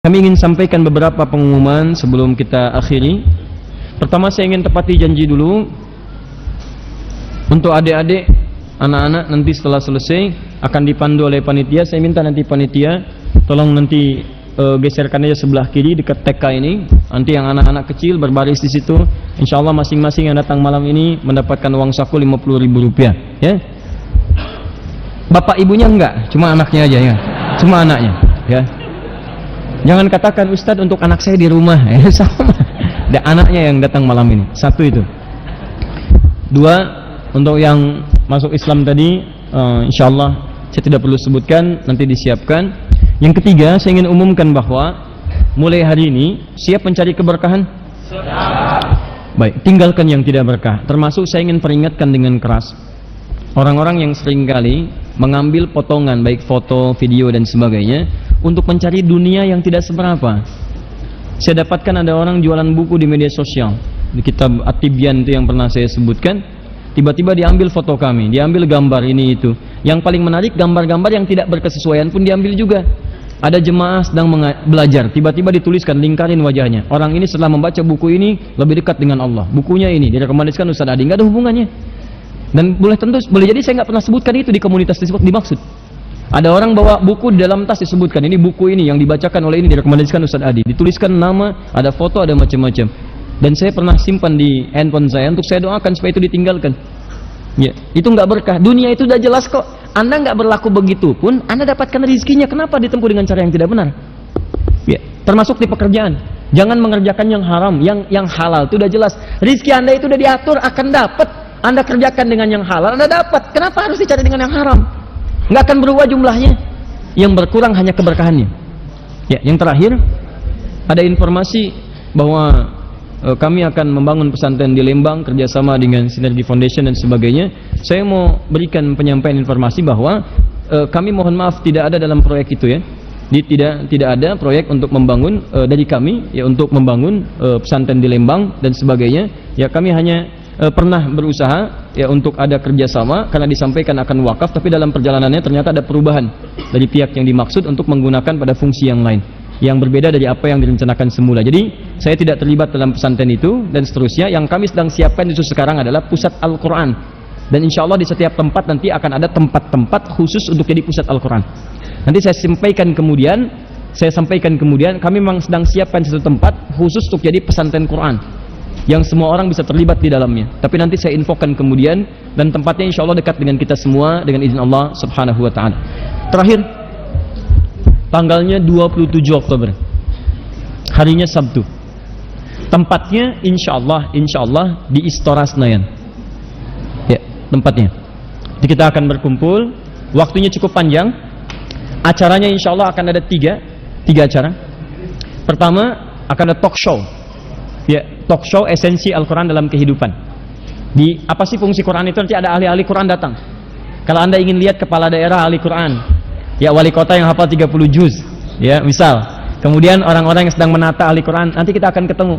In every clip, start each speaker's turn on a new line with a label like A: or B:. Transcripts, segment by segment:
A: Kami ingin sampaikan beberapa pengumuman sebelum kita akhiri. Pertama, saya ingin tepati janji dulu untuk adik-adik, anak-anak nanti setelah selesai akan dipandu oleh panitia. Saya minta nanti panitia tolong nanti geserkan aja sebelah kiri dekat TK ini. Nanti yang anak-anak kecil berbaris di situ. Insya Allah masing-masing yang datang malam ini mendapatkan uang saku Rp50.000. Ya. Bapak ibunya enggak, cuma anaknya aja ya. Cuma anaknya, ya. Jangan katakan Ustadz untuk anak saya di rumah, sama. Dan anaknya yang datang malam ini. Satu itu. Dua, untuk yang masuk Islam tadi, insya Allah saya tidak perlu sebutkan, nanti disiapkan. Yang ketiga, saya ingin umumkan bahwa mulai hari ini siap mencari keberkahan. Baik, tinggalkan yang tidak berkah. Termasuk saya ingin peringatkan dengan keras orang-orang yang seringkali mengambil potongan baik foto, video dan sebagainya untuk mencari dunia yang tidak seberapa. Saya dapatkan ada orang jualan buku di media sosial, di kitab At-Tibyan itu yang pernah saya sebutkan. Tiba-tiba diambil foto kami, diambil gambar ini itu. Yang paling menarik, gambar-gambar yang tidak berkesesuaian pun diambil juga. Ada jemaah sedang belajar, tiba-tiba dituliskan, lingkarin wajahnya. Orang ini setelah membaca buku ini lebih dekat dengan Allah. Bukunya ini direkomendasikan Ustaz Adi, nggak ada hubungannya. Dan boleh jadi saya nggak pernah sebutkan itu di komunitas tersebut dimaksud. Ada orang bawa buku di dalam tas disebutkan ini buku ini yang dibacakan oleh ini direkomendasikan Ustaz Adi. Dituliskan nama, ada foto, ada macam-macam. Dan saya pernah simpan di handphone saya untuk saya doakan supaya itu ditinggalkan. Ya, itu nggak berkah. Dunia itu udah jelas kok. Anda nggak berlaku begitu pun Anda dapatkan rezekinya. Kenapa ditempuh dengan cara yang tidak benar? Ya, termasuk di pekerjaan. Jangan mengerjakan yang haram, yang halal itu udah jelas. Rezeki Anda itu udah diatur akan dapat. Anda kerjakan dengan yang halal, Anda dapat. Kenapa harus dicari dengan yang haram? Nggak akan berubah jumlahnya. Yang berkurang hanya keberkahannya. Ya, yang terakhir, ada informasi bahwa kami akan membangun pesantren di Lembang kerjasama dengan Sinergi Foundation dan sebagainya. Saya mau berikan penyampaian informasi bahwa kami mohon maaf tidak ada dalam proyek itu ya. Tidak ada proyek untuk membangun dari kami ya untuk membangun pesantren di Lembang dan sebagainya. Ya, kami hanya pernah berusaha ya untuk ada kerjasama karena disampaikan akan wakaf, tapi dalam perjalanannya ternyata ada perubahan dari pihak yang dimaksud untuk menggunakan pada fungsi yang lain yang berbeda dari apa yang direncanakan semula. Jadi saya tidak terlibat dalam pesantren itu dan seterusnya. Yang kami sedang siapkan justru sekarang adalah pusat Al-Quran, dan insya Allah di setiap tempat nanti akan ada tempat-tempat khusus untuk jadi pusat Al-Quran. Nanti saya sampaikan kemudian kami memang sedang siapkan satu tempat khusus untuk jadi pesantren Quran yang semua orang bisa terlibat di dalamnya. Tapi nanti saya infokan kemudian, dan tempatnya insya Allah dekat dengan kita semua dengan izin Allah subhanahu wa ta'ala. Terakhir, tanggalnya 27 Oktober, harinya Sabtu. Tempatnya insya Allah di Istora Senayan. Ya, tempatnya. Jadi kita akan berkumpul. Waktunya cukup panjang. Acaranya insya Allah akan ada tiga acara. Pertama akan ada talk show. Ya, talk show esensi Al-Quran dalam kehidupan. Di apa sih fungsi Quran itu? Nanti ada ahli-ahli Quran datang. Kalau Anda ingin lihat kepala daerah ahli Quran, ya wali kota yang hafal 30 juz, ya misal. Kemudian orang-orang yang sedang menata ahli Quran, nanti kita akan ketemu.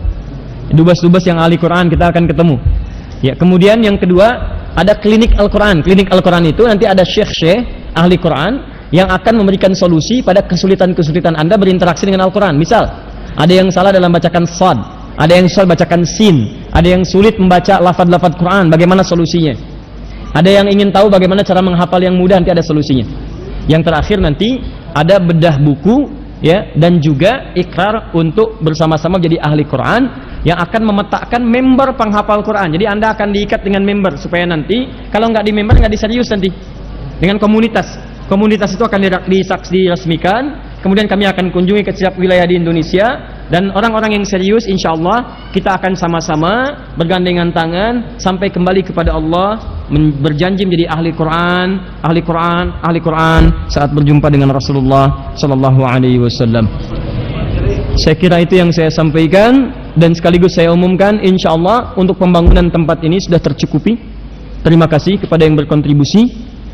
A: Dubas-dubas yang ahli Quran kita akan ketemu. Ya, kemudian yang kedua ada klinik Al-Quran. Klinik Al-Quran itu nanti ada syekh ahli Quran yang akan memberikan solusi pada kesulitan-kesulitan Anda berinteraksi dengan Al-Quran. Misal, ada yang salah dalam bacakan shad, ada yang sulit bacakan sin, ada yang sulit membaca lafaz-lafaz Quran, bagaimana solusinya? Ada yang ingin tahu bagaimana cara menghafal yang mudah, nanti ada solusinya. Yang terakhir nanti ada bedah buku ya, dan juga ikrar untuk bersama-sama jadi ahli Quran yang akan memetakkan member penghafal Quran. Jadi Anda akan diikat dengan member supaya nanti kalau nggak di member nggak diserius nanti dengan komunitas. Komunitas itu akan diresmikan. Kemudian kami akan kunjungi ke setiap wilayah di Indonesia, dan orang-orang yang serius insya Allah kita akan sama-sama bergandengan tangan sampai kembali kepada Allah, berjanji menjadi ahli Quran saat berjumpa dengan Rasulullah Sallallahu Alaihi Wasallam. Saya kira itu yang saya sampaikan, dan sekaligus saya umumkan insya Allah untuk pembangunan tempat ini sudah tercukupi. Terima kasih kepada yang berkontribusi,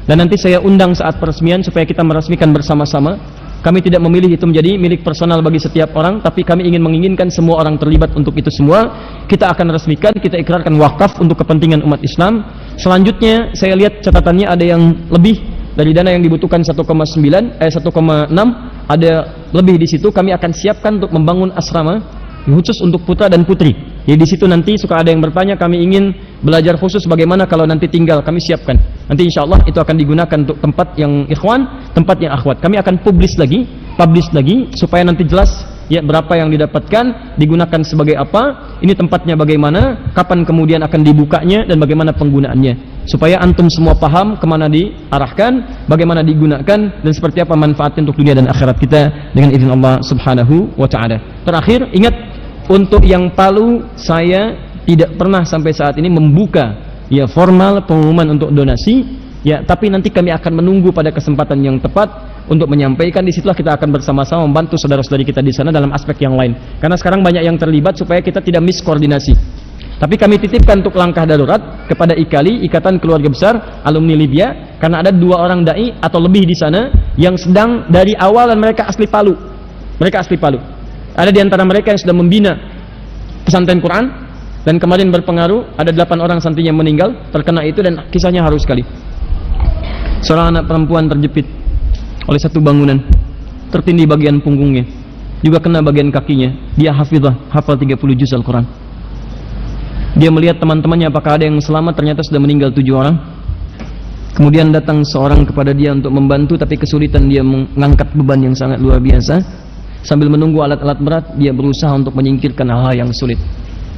A: dan nanti saya undang saat peresmian supaya kita meresmikan bersama-sama. Kami tidak memilih itu menjadi milik personal bagi setiap orang, tapi kami menginginkan semua orang terlibat untuk itu semua. Kita akan resmikan, kita ikrarkan wakaf untuk kepentingan umat Islam. Selanjutnya saya lihat catatannya ada yang lebih dari dana yang dibutuhkan 1,6, ada lebih di situ kami akan siapkan untuk membangun asrama khusus untuk putra dan putri. Jadi di situ nanti suka ada yang bertanya, kami ingin belajar khusus bagaimana kalau nanti tinggal, kami siapkan. Nanti insya Allah itu akan digunakan untuk tempat yang ikhwan, tempat yang akhwat. Kami akan publish lagi supaya nanti jelas ya berapa yang didapatkan, digunakan sebagai apa, ini tempatnya bagaimana, kapan kemudian akan dibukanya dan bagaimana penggunaannya, supaya antum semua paham kemana diarahkan, bagaimana digunakan dan seperti apa manfaatnya untuk dunia dan akhirat kita dengan izin Allah Subhanahu wa ta'ala. Terakhir, ingat, untuk yang Palu saya tidak pernah sampai saat ini membuka ya formal pengumuman untuk donasi ya, tapi nanti kami akan menunggu pada kesempatan yang tepat untuk menyampaikan. Disitulah kita akan bersama-sama membantu saudara-saudari kita di sana dalam aspek yang lain, karena sekarang banyak yang terlibat supaya kita tidak miskoordinasi. Tapi kami titipkan untuk langkah darurat kepada IKALI, Ikatan Keluarga Besar Alumni Libya, karena ada 2 orang dai atau lebih di sana yang sedang dari awal dan mereka asli Palu. Ada di antara mereka yang sudah membina pesantren Quran, dan kemarin berpengaruh ada 8 orang santrinya meninggal terkena itu, dan kisahnya haru sekali. Seorang anak perempuan terjepit oleh satu bangunan, tertindih bagian punggungnya, juga kena bagian kakinya. Dia hafizah, hafal 30 juz Al-Quran. Dia melihat teman-temannya apakah ada yang selamat, ternyata sudah meninggal 7 orang. Kemudian datang seorang kepada dia untuk membantu, tapi kesulitan dia mengangkat beban yang sangat luar biasa. Sambil menunggu alat-alat berat, dia berusaha untuk menyingkirkan hal-hal yang sulit.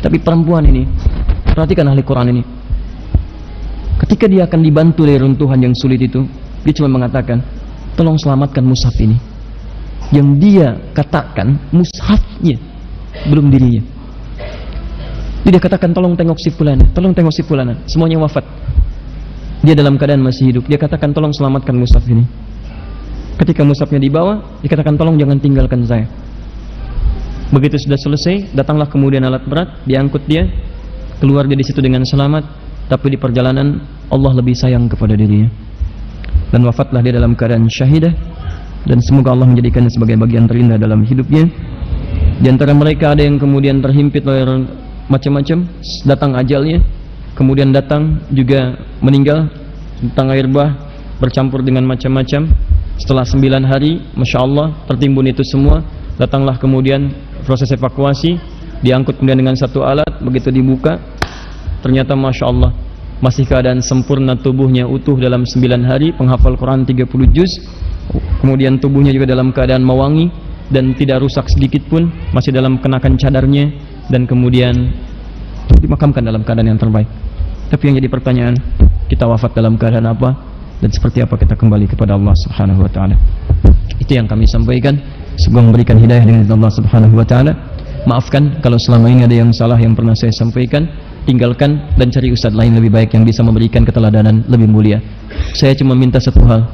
A: Tapi perempuan ini, perhatikan ahli Quran ini, ketika dia akan dibantu dari runtuhan yang sulit itu, dia cuma mengatakan, tolong selamatkan mushaf ini. Yang dia katakan mushafnya, belum dirinya. Dia katakan, tolong tengok si fulana, semuanya wafat. Dia dalam keadaan masih hidup. Dia katakan, tolong selamatkan mushaf ini. Ketika mushafnya dibawa, dikatakan, tolong jangan tinggalkan saya. Begitu sudah selesai, datanglah kemudian alat berat, diangkut dia, keluar dia di situ dengan selamat. Tapi di perjalanan Allah lebih sayang kepada dirinya, dan wafatlah dia dalam keadaan syahidah. Dan semoga Allah menjadikannya sebagai bagian terindah dalam hidupnya. Di antara mereka ada yang kemudian terhimpit oleh macam-macam, datang ajalnya, kemudian datang juga meninggal tentang air bah bercampur dengan macam-macam. Setelah 9 hari, Masya Allah, tertimbun itu semua. Datanglah kemudian proses evakuasi, diangkut kemudian dengan satu alat. Begitu dibuka, ternyata Masya Allah, masih keadaan sempurna tubuhnya, utuh dalam 9 hari, penghafal Quran 30 juz. Kemudian tubuhnya juga dalam keadaan mewangi dan tidak rusak sedikit pun, masih dalam kenakan cadarnya, dan kemudian dimakamkan dalam keadaan yang terbaik. Tapi yang jadi pertanyaan, kita wafat dalam keadaan apa? Dan seperti apa kita kembali kepada Allah Subhanahu wa ta'ala. Itu yang kami sampaikan. Semoga memberikan hidayah dengan Allah Subhanahu wa ta'ala. Maafkan kalau selama ini ada yang salah yang pernah saya sampaikan. Tinggalkan dan cari ustadz lain lebih baik yang bisa memberikan keteladanan lebih mulia. Saya cuma minta satu hal,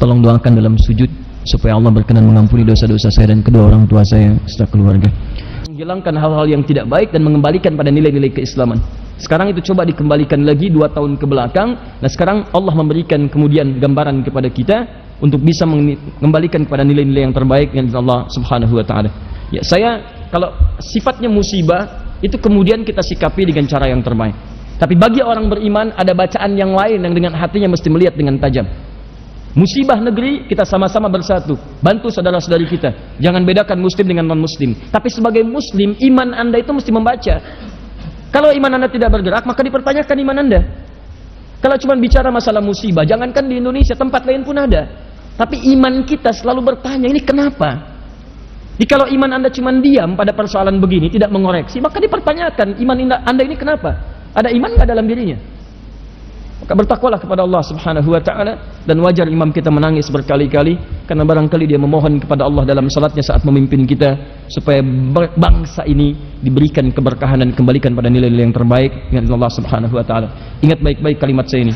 A: tolong doakan dalam sujud supaya Allah berkenan mengampuni dosa-dosa saya dan kedua orang tua saya serta keluarga. Menghilangkan hal-hal yang tidak baik dan mengembalikan pada nilai-nilai keislaman. Sekarang itu coba dikembalikan lagi 2 tahun ke belakang. Nah sekarang Allah memberikan kemudian gambaran kepada kita untuk bisa mengembalikan kepada nilai-nilai yang terbaik yang Allah Subhanahu wa ta'ala. Ya, saya kalau sifatnya musibah itu kemudian kita sikapi dengan cara yang terbaik. Tapi bagi orang beriman ada bacaan yang lain yang dengan hatinya mesti melihat dengan tajam. Musibah negeri, kita sama-sama bersatu, bantu saudara-saudari kita. Jangan bedakan muslim dengan non-muslim. Tapi sebagai muslim, iman anda itu mesti membaca. Kalau iman anda tidak bergerak, maka dipertanyakan iman anda. Kalau cuma bicara masalah musibah, jangankan di Indonesia, tempat lain pun ada. Tapi iman kita selalu bertanya, ini kenapa? Jadi kalau iman anda cuma diam pada persoalan begini, tidak mengoreksi, maka dipertanyakan, iman anda ini kenapa? Ada iman nggak dalam dirinya? Maka bertakwalah kepada Allah Subhanahu wa ta'ala. Dan wajar imam kita menangis berkali-kali, karena barangkali dia memohon kepada Allah dalam salatnya saat memimpin kita, supaya bangsa ini diberikan keberkahan dan kembalikan pada nilai-nilai yang terbaik dengan Allah Subhanahu wa ta'ala. Ingat baik-baik kalimat saya ini,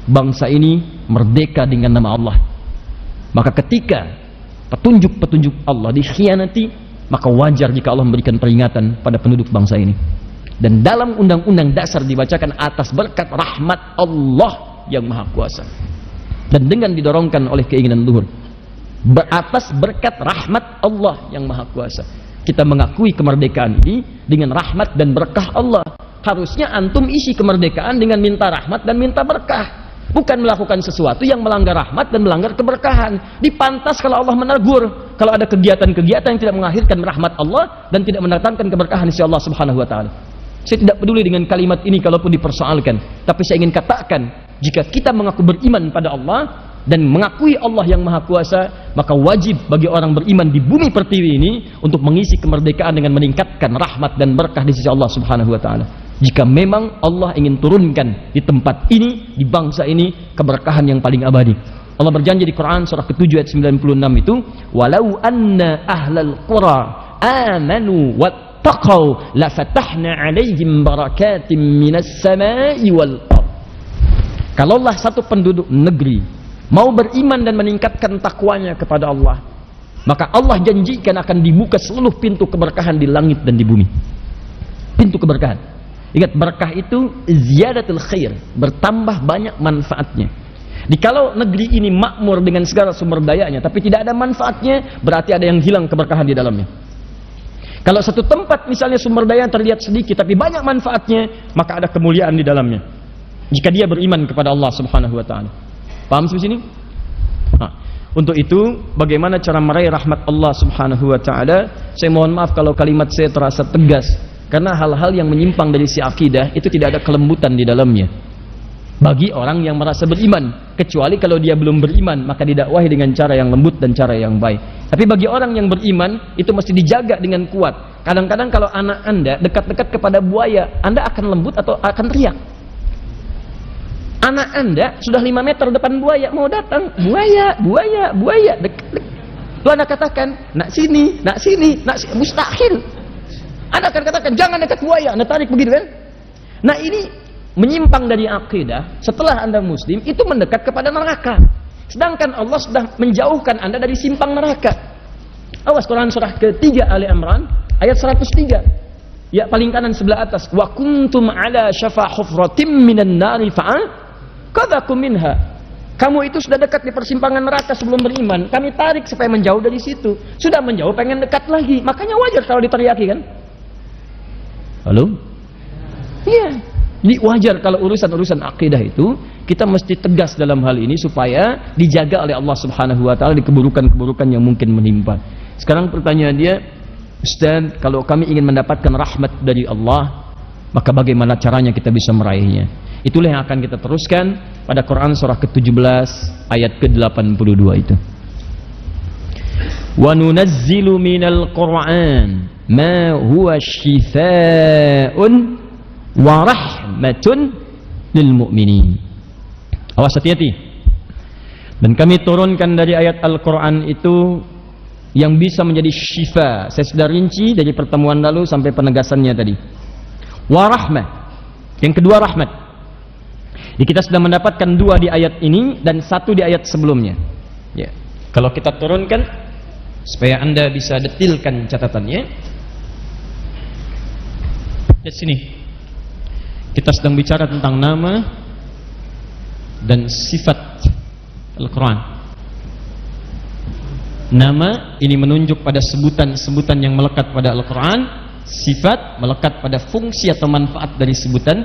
A: bangsa ini merdeka dengan nama Allah. Maka ketika petunjuk-petunjuk Allah dikhianati, maka wajar jika Allah memberikan peringatan pada penduduk bangsa ini. Dan dalam undang-undang dasar dibacakan atas berkat rahmat Allah yang maha kuasa, dan dengan didorongkan oleh keinginan luhur, beratas berkat rahmat Allah yang maha kuasa, kita mengakui kemerdekaan ini dengan rahmat dan berkah Allah. Harusnya antum isi kemerdekaan dengan minta rahmat dan minta berkah. bukan melakukan sesuatu yang melanggar rahmat dan melanggar keberkahan. Dipantas kalau Allah menegur kalau ada kegiatan-kegiatan yang tidak mengakhirkan rahmat Allah dan tidak mendatangkan keberkahan sisi Allah Subhanahu wa taala. Saya tidak peduli dengan kalimat ini kalaupun dipersoalkan, tapi saya ingin katakan, jika kita mengaku beriman pada Allah dan mengakui Allah yang Maha Kuasa, maka wajib bagi orang beriman di bumi pertiwi ini untuk mengisi kemerdekaan dengan meningkatkan rahmat dan berkah di sisi Allah Subhanahu wa taala. Jika memang Allah ingin turunkan di tempat ini, di bangsa ini, keberkahan yang paling abadi. Allah berjanji di Quran surah ke-7 ayat 96 itu, walau anna ahlal qura amanu wattaqau lafatahna alaihim barakatim minas samai wal ardh. Kalaulah satu penduduk negeri mau beriman dan meningkatkan takwanya kepada Allah, maka Allah janjikan akan dibuka seluruh pintu keberkahan di langit dan di bumi. Pintu keberkahan. Ingat, berkah itu ziyadatul khair, bertambah banyak manfaatnya. Jikalau negeri ini makmur dengan segala sumber dayanya tapi tidak ada manfaatnya, berarti ada yang hilang keberkahan di dalamnya. Kalau satu tempat misalnya sumber daya terlihat sedikit tapi banyak manfaatnya, maka ada kemuliaan di dalamnya jika dia beriman kepada Allah Subhanahu wa taala. Paham sampai sini? Nah, untuk itu bagaimana cara meraih rahmat Allah Subhanahu wa taala? Saya mohon maaf kalau kalimat saya terasa tegas, karena hal-hal yang menyimpang dari si akidah itu tidak ada kelembutan di dalamnya bagi orang yang merasa beriman, kecuali kalau dia belum beriman maka didakwahi dengan cara yang lembut dan cara yang baik. Tapi bagi orang yang beriman itu mesti dijaga dengan kuat. Kadang-kadang kalau anak Anda dekat-dekat kepada buaya, Anda akan lembut atau akan teriak? Anak Anda sudah 5 meter depan buaya, mau datang, buaya, buaya, buaya, dekat. Lalu Anda katakan, nak sini, nak sini, nak sini. Mustahil. Anda akan katakan, jangan dekat buaya, Anda tarik begitu kan? Nah, ini menyimpang dari akidah. Setelah Anda muslim, itu mendekat kepada neraka. Sedangkan Allah sudah menjauhkan Anda dari simpang neraka. Awas, Quran surah ke-3 Ali Imran ayat 103. Ya, paling kanan sebelah atas. Wa kuntum ala syafa hufratim minan nari fa'aqadhakum minha. Kamu itu sudah dekat di persimpangan neraka sebelum beriman. Kami tarik supaya menjauh dari situ. Sudah menjauh, pengen dekat lagi. Makanya wajar kalau diteriaki kan? Halo? Iya. Jadi wajar kalau urusan-urusan akidah itu kita mesti tegas dalam hal ini supaya dijaga oleh Allah Subhanahu wa taala di keburukan-keburukan yang mungkin menimpa. Sekarang pertanyaan dia, Ustaz, kalau kami ingin mendapatkan rahmat dari Allah, maka bagaimana caranya kita bisa meraihnya? Itulah yang akan kita teruskan pada Quran surah ke-17 ayat ke-82 itu. Wa nunazzilu minal Qur'an ma huwa shifaa'un wa rahmatun lil mu'minin. Awas, hati-hati. Dan kami turunkan dari ayat Al-Quran itu yang bisa menjadi syifa. Saya sudah rinci dari pertemuan lalu sampai penegasannya tadi. Wa rahmah. Yang kedua rahmat. Jadi kita sudah mendapatkan 2 di ayat ini dan 1 di ayat sebelumnya. Ya. Kalau kita turunkan supaya Anda bisa detilkan catatannya. Lihat sini. Kita sedang bicara tentang nama dan sifat Al-Quran. Nama ini menunjuk pada sebutan-sebutan yang melekat pada Al-Quran. Sifat melekat pada fungsi atau manfaat dari sebutan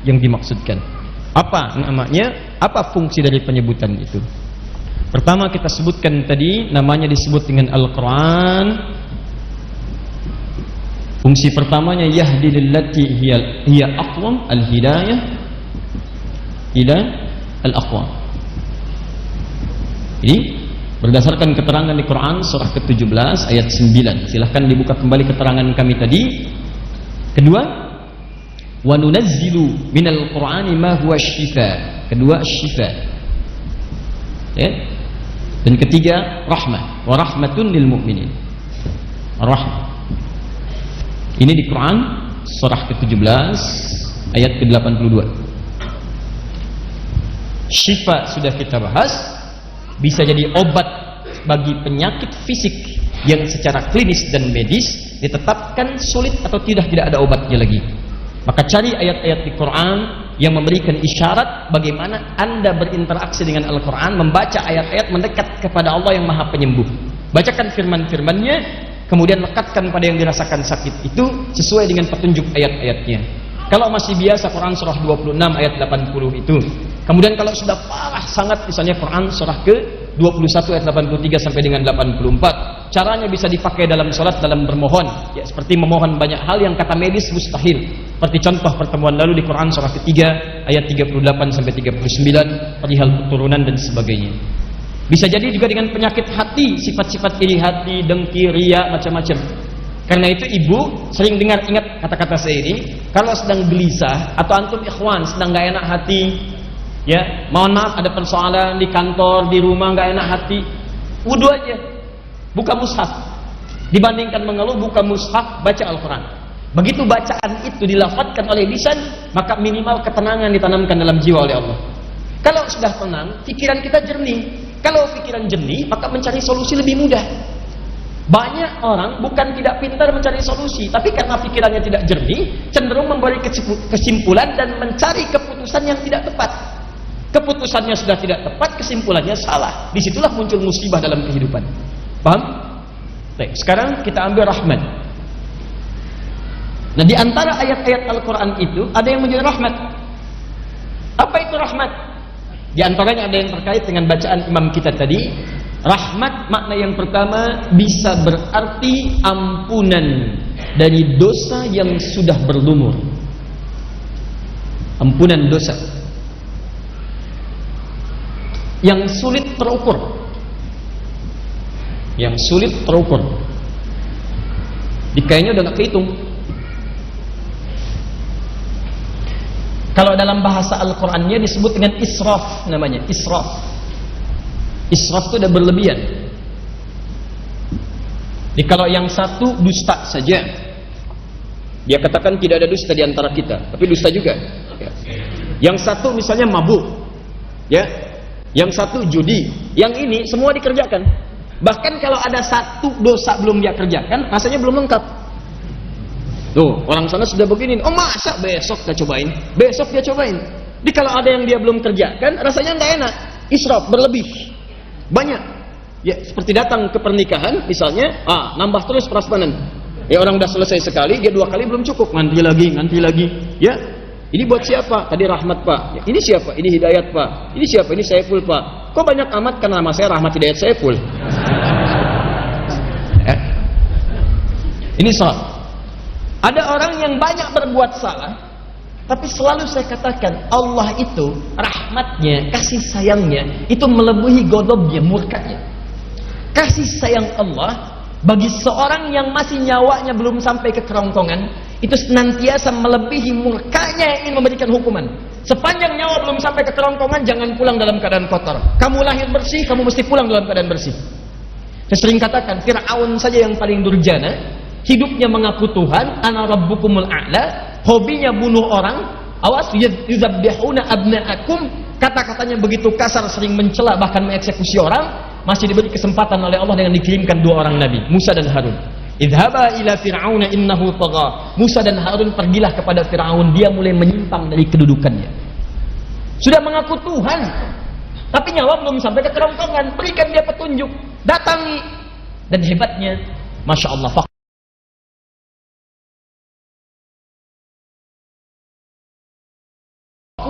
A: yang dimaksudkan. Apa namanya? Apa fungsi dari penyebutan itu? Pertama kita sebutkan tadi, namanya disebut dengan Al-Quran. Fungsi pertamanya yahdi lillati hiya aqwam, al-hidayah ila al-aqwam. Jadi berdasarkan keterangan di Quran surah ke-17 ayat 9. Silahkan dibuka kembali keterangan kami tadi. Kedua, wa nunazzilu minal Qur'ani ma huwa syifa. Kedua, syifa. Ya. Dan ketiga, rahmah. Wa rahmatun lil mu'minin. Rahmah. Ini di Quran surah ke-17 ayat ke-82. Syifa sudah kita bahas, bisa jadi obat bagi penyakit fisik yang secara klinis dan medis ditetapkan sulit atau tidak ada obatnya lagi. Maka cari ayat-ayat di Quran yang memberikan isyarat bagaimana Anda berinteraksi dengan Al-Quran, membaca ayat-ayat mendekat kepada Allah yang Maha Penyembuh. Bacakan firman-firmannya, kemudian lekatkan pada yang dirasakan sakit itu sesuai dengan petunjuk ayat-ayatnya. Kalau masih biasa Quran surah 26 ayat 80 itu Kemudian kalau sudah parah sangat, misalnya Quran surah ke-21 ayat 83 sampai dengan 84, caranya bisa dipakai dalam sholat, dalam bermohon, ya, seperti memohon banyak hal yang kata medis mustahil, seperti contoh pertemuan lalu di Quran surah ketiga ayat 38 sampai 39 perihal keturunan dan sebagainya. Bisa jadi juga dengan penyakit hati, sifat-sifat iri hati, dengki, riya, macam-macam. Karena itu ibu sering ingat kata-kata saya ini, kalau sedang gelisah atau antum ikhwan sedang gak enak hati, ya, mohon maaf ada persoalan di kantor, di rumah gak enak hati, wudu aja, buka mushaf. Dibandingkan mengeluh, buka mushaf, baca Al-Quran. Begitu bacaan itu dilafadzkan oleh lisan, maka minimal ketenangan ditanamkan dalam jiwa oleh Allah. Kalau sudah tenang, pikiran kita jernih. Kalau pikiran jernih, maka mencari solusi lebih mudah. Banyak orang bukan tidak pintar mencari solusi, tapi karena pikirannya tidak jernih, cenderung memberi kesimpulan dan mencari keputusan yang tidak tepat. Keputusannya sudah tidak tepat, kesimpulannya salah. Disitulah muncul musibah dalam kehidupan. Paham? Baik, sekarang kita ambil rahmat. Nah, di antara ayat-ayat Al-Quran itu ada yang menjadi rahmat. Apa itu rahmat? Di antaranya ada yang terkait dengan bacaan imam kita tadi. Rahmat makna yang pertama bisa berarti ampunan dari dosa yang sudah berlumur. Ampunan dosa yang sulit terukur. Yang sulit terukur. Dikayanya udah gak kehitung. Kalau dalam bahasa Al-Qur'annya disebut dengan israf, namanya israf. Israf itu udah berlebihan. Jadi kalau yang satu dusta saja, dia katakan tidak ada dusta di antara kita, tapi dusta juga. Ya. Yang satu misalnya mabuk, ya. Yang satu judi, yang ini semua dikerjakan. Bahkan kalau ada satu dosa belum dia kerjakan, rasanya belum lengkap. Tuh, orang sana sudah begini. Oh, masa besok kita cobain? Besok dia cobain. Jadi kalau ada yang dia belum kerjakan, rasanya nggak enak. Israf, berlebih. Banyak. Ya, seperti datang ke pernikahan, misalnya, nambah terus prasmanan. Ya, orang udah selesai sekali, dia 2 kali belum cukup. Nganti lagi. Ya, ini buat siapa? Tadi Rahmat, Pak. Ya, ini siapa? Ini Hidayat, Pak. Ini siapa? Ini Saiful, Pak. Kok banyak amat? Karena nama saya Rahmat Hidayat Saiful. Ya. Ini salah. Ada orang yang banyak berbuat salah, tapi selalu saya katakan Allah itu rahmatnya, kasih sayangnya itu melebihi ghadabnya, murkanya. Kasih sayang Allah bagi seorang yang masih nyawanya belum sampai ke kerongkongan itu senantiasa melebihi murkanya yang ingin memberikan hukuman. Sepanjang nyawa belum sampai ke kerongkongan, jangan pulang dalam keadaan kotor. Kamu lahir bersih, kamu mesti pulang dalam keadaan bersih. Saya sering katakan Fir'aun saja yang paling durjana, hidupnya mengaku Tuhan, ana rabbukumul a'la, hobinya bunuh orang, awas yuzabbihuna abna'akum, kata-katanya begitu kasar, sering mencela bahkan mengeksekusi orang, masih diberi kesempatan oleh Allah dengan dikirimkan 2 orang nabi, Musa dan Harun. Idhaba ila fir'auna innahu tagha. Musa dan Harun pergilah kepada Fir'aun, dia mulai menyimpang dari kedudukannya. Sudah mengaku Tuhan, tapi nyawa belum sampai ke kerongkongan, berikan dia petunjuk, datangi. Dan hebatnya, Masya Allah,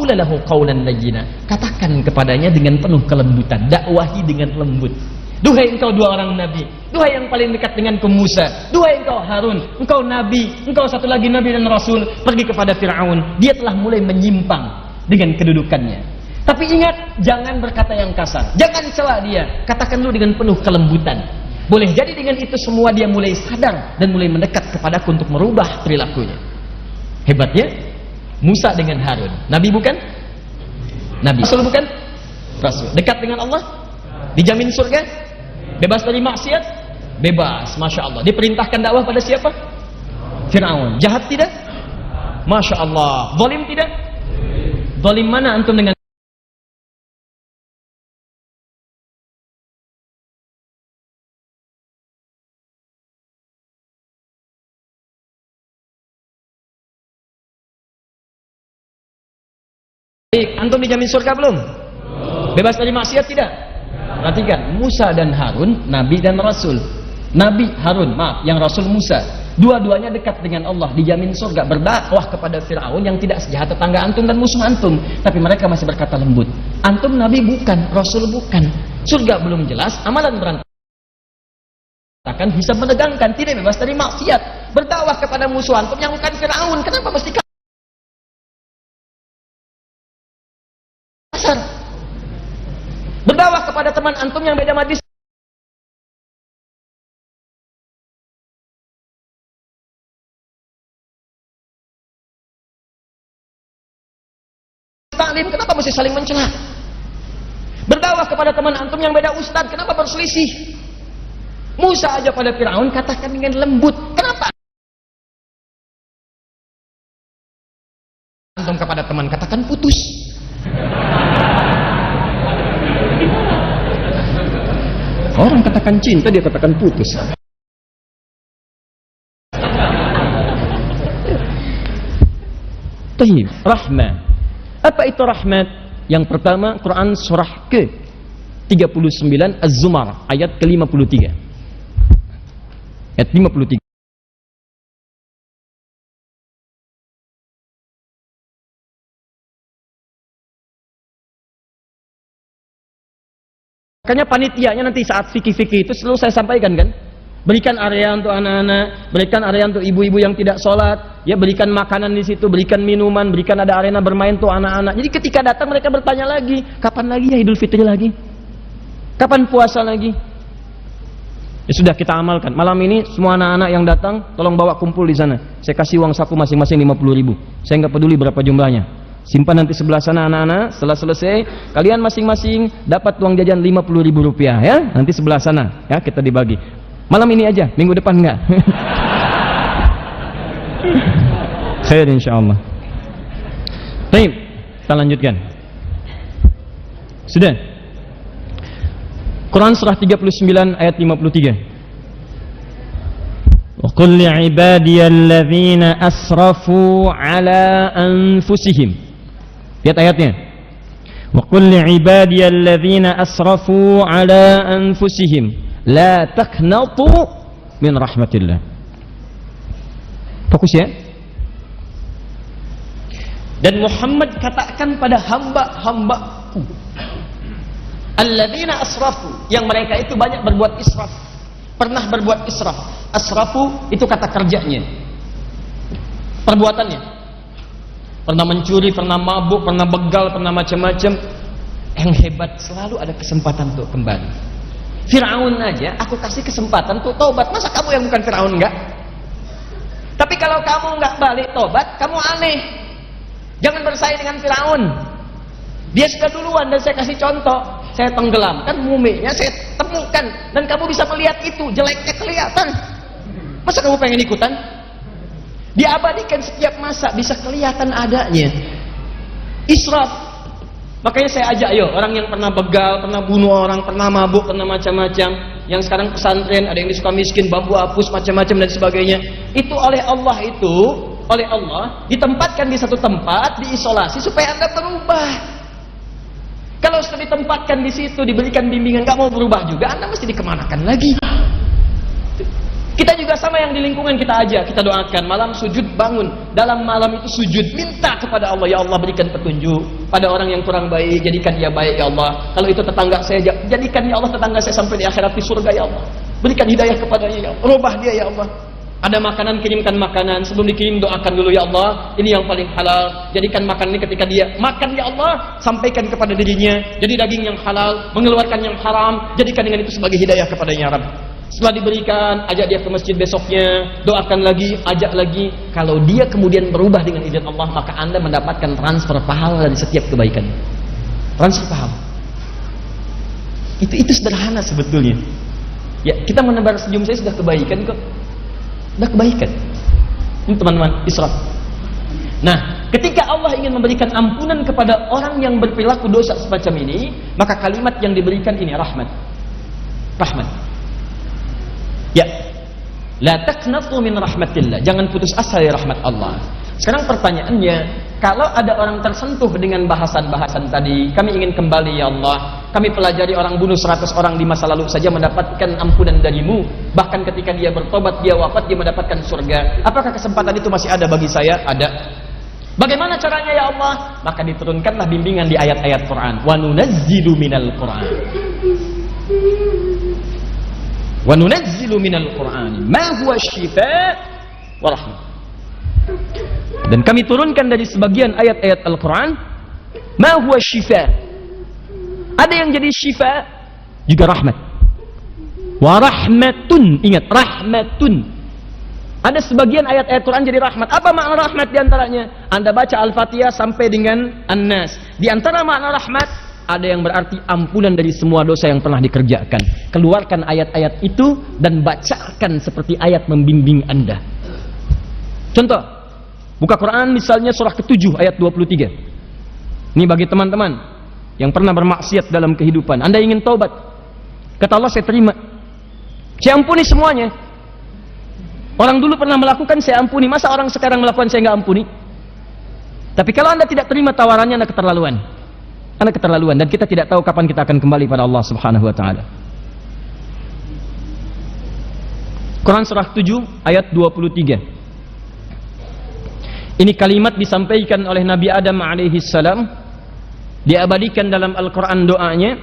A: lahu qawlan layyina, katakan kepadanya dengan penuh kelembutan, dakwahi dengan lembut. Duhai engkau 2 orang nabi, duhai yang paling dekat denganku Musa, duhai engkau Harun, engkau nabi, engkau satu lagi nabi dan rasul, pergi kepada Fir'aun. Dia telah mulai menyimpang dengan kedudukannya. Tapi ingat, jangan berkata yang kasar, jangan cela dia, katakan dulu dengan penuh kelembutan. Boleh jadi dengan itu semua dia mulai sadar dan mulai mendekat kepadaku untuk merubah perilakunya. Hebatnya Musa dengan Harun, nabi bukan? Nabi, rasul bukan? Rasul. Dekat dengan Allah, dijamin surga, bebas dari maksiat, bebas, Masya Allah. Diperintahkan dakwah pada siapa? Fir'aun. Jahat tidak? Masya Allah. Zalim tidak? Zalim mana antum dengan antum dijamin surga belum? Bebas dari maksiat tidak? Perhatikan, Musa dan Harun, nabi dan rasul.
B: Nabi Harun, maaf, yang Rasul Musa, dua-duanya dekat dengan Allah, dijamin surga, berdakwah kepada Fir'aun yang tidak sejahat tetangga antum dan musuh antum, tapi mereka masih berkata lembut. Antum Nabi bukan, Rasul bukan, surga belum jelas, amalan berantakan, bisa menegangkan, tidak bebas dari maksiat, berdakwah kepada musuh antum yang bukan Fir'aun, kenapa mesti kasar? Berdakwah kepada teman antum yang beda majlis taklim, kenapa mesti saling mencela? Berdakwah kepada teman antum yang beda ustadz, kenapa berselisih? Musa aja pada Fir'aun katakan dengan lembut, kenapa antum kepada teman katakan putus? Orang katakan cinta, dia katakan putus.
A: Taib, rahmah. Apa itu rahmat? Yang pertama, Quran surah ke-39 Az-Zumar ayat ke-53. Ayat 53. Makanya panitianya nanti saat fikih-fikih itu selalu saya sampaikan kan, berikan area untuk anak-anak, berikan area untuk ibu-ibu yang tidak sholat, ya berikan makanan di situ, berikan minuman, berikan ada arena bermain tuh anak-anak. Jadi ketika datang mereka bertanya lagi, kapan lagi ya Idul Fitri lagi? Kapan puasa lagi? Ya sudah kita amalkan. Malam ini semua anak-anak yang datang tolong bawa kumpul di sana. Saya kasih uang saku masing-masing 50.000. Saya nggak peduli berapa jumlahnya. Simpan nanti sebelah sana anak-anak. Setelah selesai, kalian masing-masing dapat uang jajan 50.000 rupiah ya. Nanti sebelah sana ya kita dibagi. Malam ini aja, minggu depan enggak. Khair insyaallah. Baik, kita lanjutkan. Sudah. Quran surah 39 ayat 53. Wa qul li'ibadiyalladzina asrafu ala anfusihim. Lihat ayatnya. Wa qul li'ibadiyalladzina asrafu ala anfusihim la taqnatu min rahmatillah. Fokus ya. Dan Muhammad katakan pada hamba-hambaku alladzina asrafu, yang mereka itu banyak berbuat israf, pernah berbuat israf. Asrafu itu kata kerjanya, perbuatannya, pernah mencuri, pernah mabuk, pernah begal, pernah macam-macam. Yang hebat selalu ada kesempatan untuk kembali. Fir'aun aja aku kasih kesempatan untuk taubat, masa kamu yang bukan Fir'aun enggak? Tapi kalau kamu enggak balik taubat, kamu aneh. Jangan bersaing dengan Fir'aun. Dia sudah duluan dan saya kasih contoh. Saya tenggelamkan muminya, saya temukan, dan kamu bisa melihat itu, jeleknya kelihatan. Masa kamu pengen ikutan? Diabadikan setiap masa, bisa kelihatan adanya. Israf. Makanya saya ajak, ayo orang yang pernah begal, pernah bunuh orang, pernah mabuk, pernah macam-macam, yang sekarang pesantren, ada yang di Sukamiskin, bambu hapus, macam-macam dan sebagainya. Itu oleh Allah ditempatkan di satu tempat, diisolasi supaya Anda berubah. Kalau sudah ditempatkan di situ, diberikan bimbingan, nggak mau berubah juga, Anda mesti dikemanakan lagi. Kita juga sama yang di lingkungan kita aja, kita doakan malam sujud, bangun dalam malam itu sujud, minta kepada Allah, ya Allah berikan petunjuk pada orang yang kurang baik, jadikan dia baik ya Allah. Kalau itu tetangga saya, jadikan ya Allah tetangga saya sampai di akhirat di surga ya Allah. Berikan hidayah kepadanya ya Allah, rubah dia ya Allah. Ada makanan, kirimkan makanan, sebelum dikirim doakan dulu ya Allah, ini yang paling halal. Jadikan makan ini ketika dia makan ya Allah, sampaikan kepada dirinya jadi daging yang halal, mengeluarkan yang haram, jadikan dengan itu sebagai hidayah kepadanya ya Rabb. Setelah diberikan, ajak dia ke masjid besoknya, doakan lagi, ajak lagi. Kalau dia kemudian berubah dengan izin Allah, maka Anda mendapatkan transfer pahala dari setiap kebaikan. Transfer pahala. Itu sederhana sebetulnya. Ya, kita menebar senyum saya sudah kebaikan kok. Sudah kebaikan. Ini teman-teman, israf. Nah, ketika Allah ingin memberikan ampunan kepada orang yang berperilaku dosa semacam ini, maka kalimat yang diberikan ini rahmat. Rahmat. Ya, la taqnatu min rahmatillah. Jangan putus asa dari rahmat Allah. Sekarang pertanyaannya, kalau ada orang tersentuh dengan bahasan-bahasan tadi, kami ingin kembali ya Allah,
B: kami pelajari orang bunuh 100 orang di masa lalu saja mendapatkan ampunan darimu. Bahkan ketika dia bertobat, dia wafat, dia mendapatkan surga. Apakah kesempatan itu masih ada bagi saya? Ada. Bagaimana caranya ya Allah? Maka diturunkanlah bimbingan di ayat-ayat Quran. Wa nunazzilu minal Quran. Wa nunazzilu minal Quran ma huwa syifaa wa rahmah. Dan kami turunkan dari sebagian ayat-ayat Al-Quran ma huwa syifaa. Ada yang jadi syifa juga rahmat. Wa rahmatun, ingat rahmatun. Ada sebagian ayat-ayat Quran jadi rahmat. Apa makna rahmat diantaranya? Anda baca Al-Fatihah sampai dengan An-Nas. Di antara makna rahmat ada yang berarti ampunan dari semua dosa yang pernah dikerjakan. Keluarkan ayat-ayat itu dan bacakan seperti ayat membimbing Anda. Contoh, buka Quran misalnya surah ke-7 ayat 23. Ini bagi teman-teman yang pernah bermaksiat dalam kehidupan. Anda ingin taubat, kata Allah, saya terima, saya ampuni semuanya. Orang dulu pernah melakukan, saya ampuni. Masa orang sekarang melakukan, saya nggak ampuni? Tapi kalau Anda tidak terima tawarannya, Anda keterlaluan. Anda keterlaluan, dan kita tidak tahu kapan kita akan kembali pada Allah Subhanahu wa taala. Quran surah 7 ayat 23. Ini kalimat disampaikan oleh Nabi Adam alaihi salam. Diabadikan dalam Al-Quran doanya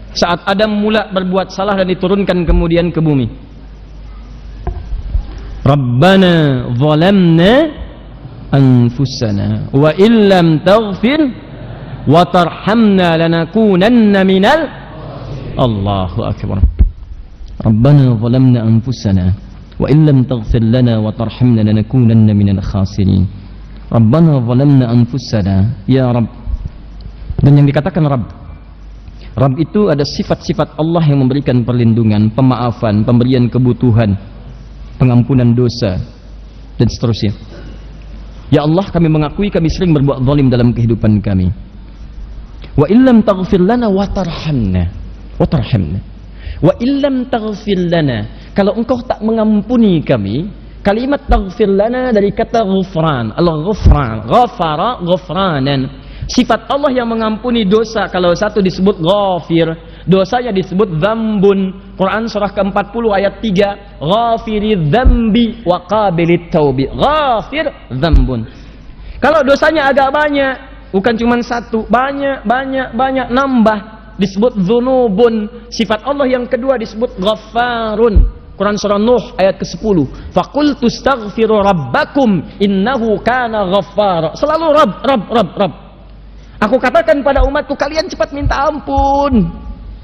B: saat Adam mula berbuat salah dan diturunkan kemudian ke bumi. Rabbana zalamna anfusana wa illam taghfir wa tarhamna lanakunanna minal Allahu akbar. Rabbana zalamna anfusana wa illam taghfir lana wa tarhamna lanakunanna minal khasirin. Rabbana zalamna anfusana, ya Rabb. Dan yang dikatakan Rabb itu ada sifat-sifat Allah yang memberikan perlindungan, pemaafan, pemberian kebutuhan, pengampunan dosa, dan seterusnya. Ya Allah, kami mengakui kami sering berbuat zalim dalam kehidupan kami. Wa illam taghfir lana wa tarhamna. Wa illam taghfir lana, kalau engkau tak mengampuni kami. Kalimat taghfir lana dari kata ghufran. Al-ghufran, ghafara ghufranan. Sifat Allah yang mengampuni dosa. Kalau satu disebut ghafir, dosanya disebut dzambun. Quran surah ke-40 ayat 3, ghafiri dzambi wa qabilit taubi. Ghafir dzambun. Kalau dosanya agak banyak, bukan cuma satu, banyak nambah, disebut dzunubun. Sifat Allah yang kedua disebut ghaffarun. Quran surah Nuh ayat ke-10, faqultu astaghfiru rabbakum innahu kana ghaffara. Selalu Rabb. Aku katakan pada umatku, kalian cepat minta ampun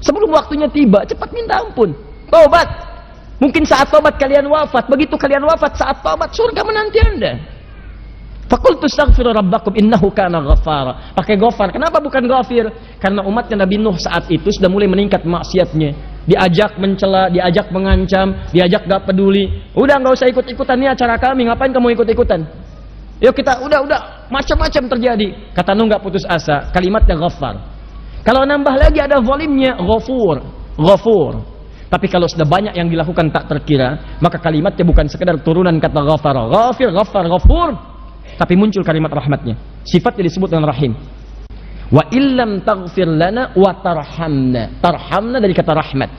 B: sebelum waktunya tiba. Cepat minta ampun, tobat. Mungkin saat tobat kalian wafat. Begitu kalian wafat, saat tobat surga menanti Anda. Faqultu astaghfiru rabbakum innahu kana ghaffara. Pakai ghafar. Kenapa bukan ghafir? Karena umatnya Nabi Nuh saat itu sudah mulai meningkat maksiatnya. Diajak mencela, diajak mengancam, diajak gak peduli. Udah nggak usah ikut-ikutan, nih acara kami, ngapain kamu ikut-ikutan? Yuk kita udah macam-macam terjadi. Kata Nuh nggak putus asa, kalimatnya ghafar. Kalau nambah lagi ada zalimnya, ghafur. Tapi kalau sudah banyak yang dilakukan tak terkira, maka kalimatnya bukan sekedar turunan kata ghafar, ghafir, ghafar, ghafur, tapi muncul kalimat rahmatnya. Sifatnya disebut dengan rahim. Wa illam taghfir lana wa tarhamna. Tarhamna dari kata rahmat.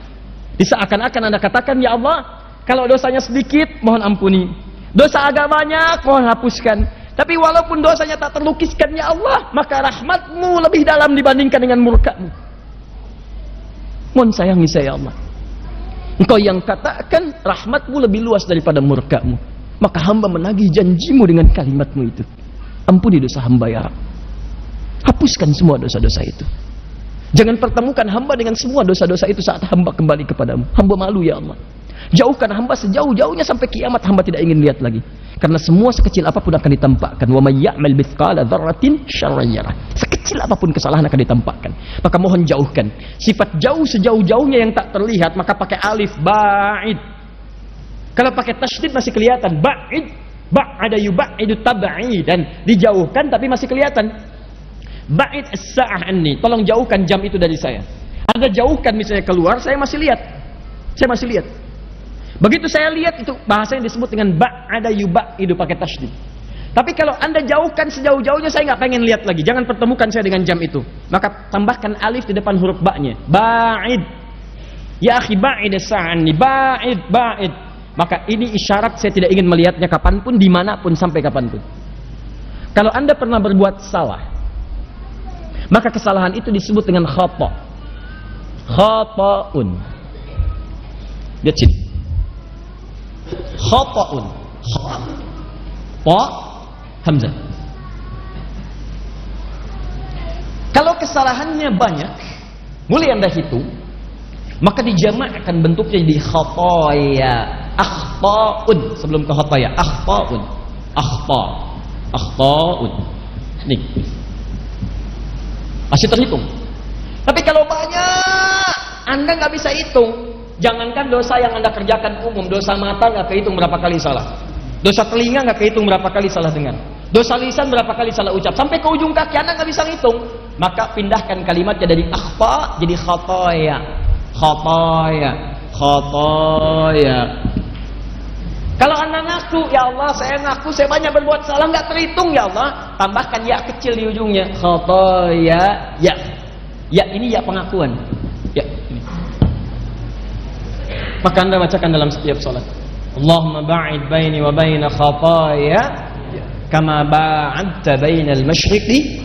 B: Diseakan-akan Anda katakan, ya Allah, kalau dosanya sedikit mohon ampuni, dosa agak banyak mohon hapuskan. Tapi walaupun dosanya tak terlukiskan, ya Allah, maka rahmatmu lebih dalam dibandingkan dengan murkamu. Mohon sayangi saya, ya Allah. Engkau yang katakan rahmatmu lebih luas daripada murkamu, maka hamba menagih janjimu dengan kalimatmu itu. Ampuni dosa hamba, ya Rabb. Hapuskan semua dosa-dosa itu. Jangan pertemukan hamba dengan semua dosa-dosa itu saat hamba kembali kepadamu. Hamba malu, ya Allah. Jauhkan hamba sejauh-jauhnya sampai kiamat. Hamba tidak ingin lihat lagi. Karena semua sekecil apapun akan ditampakkan. Wa may ya'mal mithqala dzarratin syarran yarah. Sekecil apapun kesalahan akan ditampakkan. Maka mohon jauhkan. Sifat jauh sejauh-jauhnya yang tak terlihat, maka pakai alif ba'id. Kalau pakai tasydid masih kelihatan. Ba'id, ba'ada yub'idu tab'idan. Dijauhkan tapi masih kelihatan. Ba'id as-sa'ah anni. Tolong jauhkan jam itu dari saya. Anda jauhkan misalnya keluar, saya masih lihat. Begitu saya lihat, itu bahasanya disebut dengan ba'ada yub'idu pakai tasydid. Tapi kalau Anda jauhkan sejauh-jauhnya, saya nggak pengen lihat lagi. Jangan pertemukan saya dengan jam itu. Maka tambahkan alif di depan huruf ba-nya. Ba'id. Ya akhi ba'id as-sa'ani. Ba'id, ba'id. Maka ini isyarat saya tidak ingin melihatnya kapanpun, dimanapun, sampai kapanpun. Kalau Anda pernah berbuat salah, maka kesalahan itu disebut dengan khata. Khata'un. Lihat sini. Khata'un. Kha. Hamzah. Kalau kesalahannya banyak, mulai Anda hitung, maka dijamakkan bentuknya jadi khataya. Akhta'un sebelum ke khataya. Akhta'un. Akhta. Akhta'un. Nih. Masih terhitung. Tapi kalau banyak, Anda nggak bisa hitung. Jangankan dosa yang Anda kerjakan umum, dosa mata nggak kehitung berapa kali salah. Dosa telinga nggak kehitung berapa kali salah dengar. Dosa lisan berapa kali salah ucap. Sampai ke ujung kaki Anda nggak bisa ngitung. Maka pindahkan kalimatnya dari akhta jadi khataya. Khataya. Khataya. Kalau Anda ngaku, ya Allah saya ngaku saya banyak berbuat salah, nggak terhitung ya Allah, tambahkan ya kecil di ujungnya. Khataya. Ya. Ya ini ya pengakuan. Ya ini. Maka Anda bacakan dalam setiap salat. Allahumma ba'id baini wa baina khataaya kama ba'adta bainal masyriqi.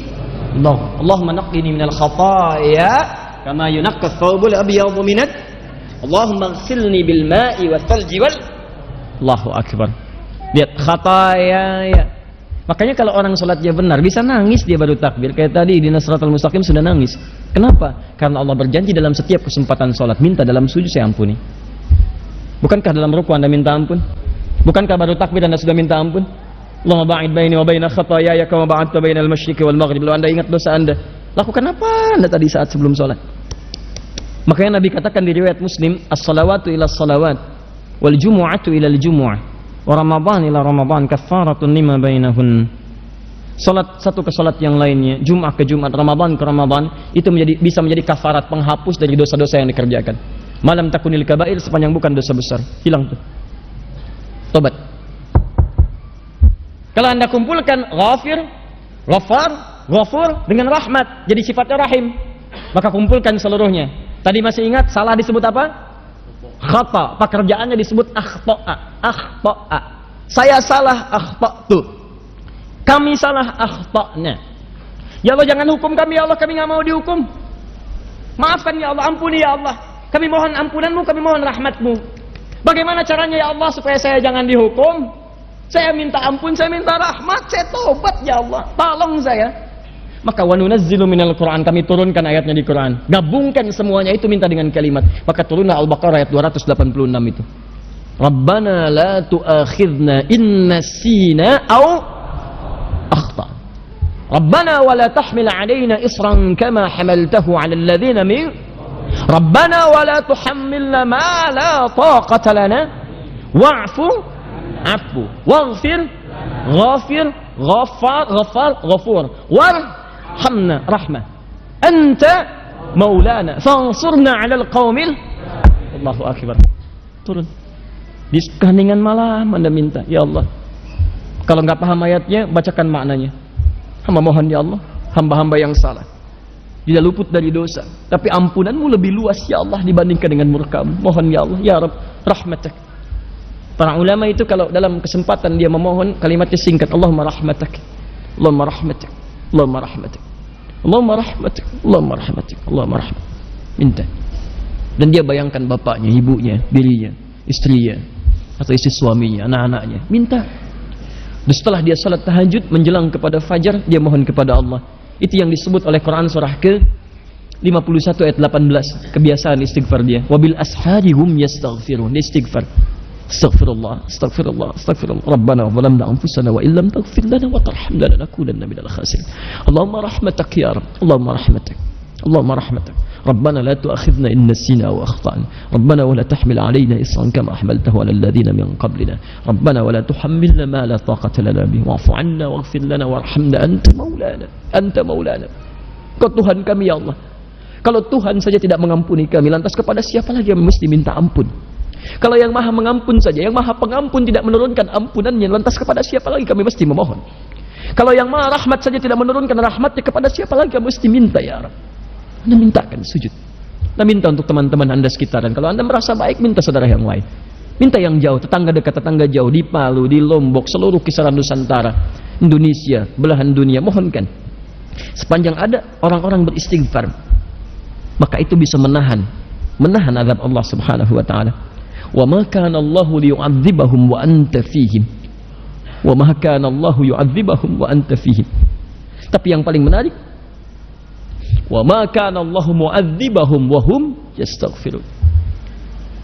B: Allahumma naqqini minal khataaya kama yunaqqa ath-thawbul abyadu minat. Allahumma ighsilni bil ma'i wath thalji wal. Allahu akbar. Lihat khataaya ya. Makanya kalau orang salatnya benar bisa nangis dia baru takbir. Kayak tadi di Siratal Mustaqim sudah nangis. Kenapa? Karena Allah berjanji dalam setiap kesempatan salat, minta dalam sujud saya ampuni. Bukankah dalam ruku Anda minta ampun? Bukankah baru takbir Anda sudah minta ampun? Allahumma ba'id baini wa baina khataaya kama ba'adta bainal masyriqi wal maghrib. Kalau Anda ingat dosa Anda, lakukan apa Anda tadi saat sebelum salat? Makanya Nabi katakan di riwayat Muslim, as-salawatu ila as-salawat wal jumu'atu ila al-jumu'ah wa ramadan ila ramadan kaffaratun lima bainahun. Salat satu ke salat yang lainnya, Jumat ke Jumat, Ramadan ke Ramadan, itu bisa menjadi kafarat, penghapus dari dosa-dosa yang dikerjakan. Malam takunil kabair, sepanjang bukan dosa besar, hilang tuh. Tobat. Kalau Anda kumpulkan ghafir, ghafar, ghafur dengan rahmat, jadi sifatnya rahim, maka kumpulkan seluruhnya. Tadi masih ingat salah disebut apa? Khata. Pekerjaannya disebut akhta'a. Akhta'a. Saya salah, akhta'tu. Kami salah, akhta'na. Ya Allah jangan hukum kami ya Allah, kami nggak mau dihukum. Maafkan ya Allah, ampuni ya Allah. Kami mohon ampunanmu, kami mohon rahmatmu. Bagaimana caranya ya Allah supaya saya jangan dihukum? Saya minta ampun, saya minta rahmat, saya tobat ya Allah. Tolong saya. Maka wa nunazzilu minal Qur'an, kami turunkan ayatnya di Quran. Gabungkan semuanya itu minta dengan kalimat. Maka turunlah Al-Baqarah ayat 286 itu. Rabbana la tu'akhidna in nasina aw akhta. Rabbana wa la tahmil 'alaina isran kama hamaltahu 'alal ladzina min Rabbana wa la tuhammilna ma la taqata lana wa'fu afu waghfir ghafir ghaffar ghaffar ghafur warhamna rahmah anta maulana fansurna 'alal qaumil. Allahu akbar. Turun di keheningan malam Anda minta ya Allah. Kalau nggak paham ayatnya bacakan maknanya. Hamba mohon ya Allah, hamba-hamba yang salah tidak luput dari dosa, tapi ampunanmu lebih luas ya Allah dibandingkan dengan murkamu. Mohon ya Allah, ya Rabb, rahmatak. Para ulama itu kalau dalam kesempatan dia memohon kalimatnya singkat, Allahumma rahmatak, Allahumma rahmatak, Allahumma rahmatak, Allahumma rahmatak, Allahumma rahmatak, Allahumma rahmatak. Minta. Dan dia bayangkan bapaknya, ibunya, dirinya, istrinya, atau istri suaminya, anak-anaknya. Minta. Dan setelah dia salat tahajud menjelang kepada fajar, dia mohon kepada Allah. Itu yang disebut oleh Quran surah ke-51 ayat 18. Kebiasaan istighfar dia. Wabil ashari hum yastaghfirun. Dia istighfar. Astaghfirullah, astaghfirullah, astaghfirullah. Rabbana zalamna anfusana wa illam taghfir lana wa tarhamna lanakunanna minal khasirin. Allahumma rahmatak ya Rabb. Allahumma rahmatak. Allahumma rahmatak. ربنا لا تؤاخذنا إن نسينا وأخطأنا ربنا ولا تحمل علينا إصرا كما حملته على الذين من قبلنا ربنا ولا تحملنا ما لا طاقة لنا به واعف عنا واغفر لنا وارحمنا أنت مولانا. Kau Tuhan kami ya Allah. Kalau Tuhan saja tidak mengampuni kami, lantas kepada siapa lagi yang mesti minta ampun? Kalau yang maha mengampun saja, yang maha pengampun tidak menurunkan ampunannya, lantas kepada siapa lagi kami mesti memohon? Kalau yang maha rahmat saja tidak menurunkan rahmatnya, kepada siapa lagi kami mesti minta ya Rabb? Anda mintakan sujud. Anda minta untuk teman-teman Anda sekitaran. Kalau Anda merasa baik, minta saudara yang lain. Minta yang jauh, tetangga dekat, tetangga jauh, di Palu, di Lombok, seluruh kisaran Nusantara, Indonesia, belahan dunia, mohonkan. Sepanjang ada orang-orang beristighfar, maka itu bisa menahan azab Allah Subhanahu wa taala. Wa ma kana Allahu liyu'adzibahum wa anta fihim. Wa ma kana Allahu yu'adzibahum wa anta fihim. Tapi yang paling menarik, wa ma kana Allahu mu'adzibahum wa hum yastaghfirun.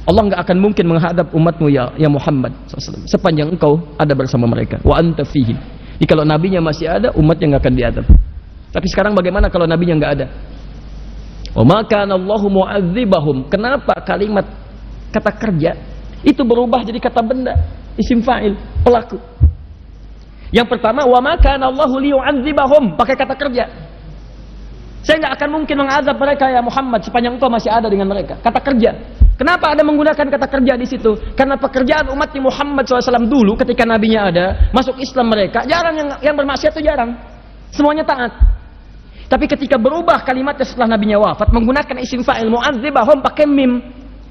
B: Allah enggak akan mungkin menghadap umatmu ya Muhammad SAW sepanjang engkau ada bersama mereka. Wa anta fihim. Jadi kalau nabinya masih ada, umatnya enggak akan diadab. Tapi sekarang bagaimana kalau nabinya enggak ada? Wa ma kana Allahu mu'adzibahum. Kenapa kalimat kata kerja itu berubah jadi kata benda, isim fa'il, pelaku? Yang pertama, wa ma kana Allahu liyu'adzibahum, pakai kata kerja. Saya enggak akan mungkin mengadab mereka ya Muhammad sepanjang engkau masih ada dengan mereka. Kata kerja. Kenapa ada menggunakan kata kerja di situ? Karena pekerjaan umat Muhammad SAW dulu ketika nabinya ada, masuk Islam mereka, jarang yang bermaksiat itu jarang. Semuanya taat. Tapi ketika berubah kalimatnya setelah nabinya wafat, menggunakan isim fa'il mu'adzibahum pakai mim.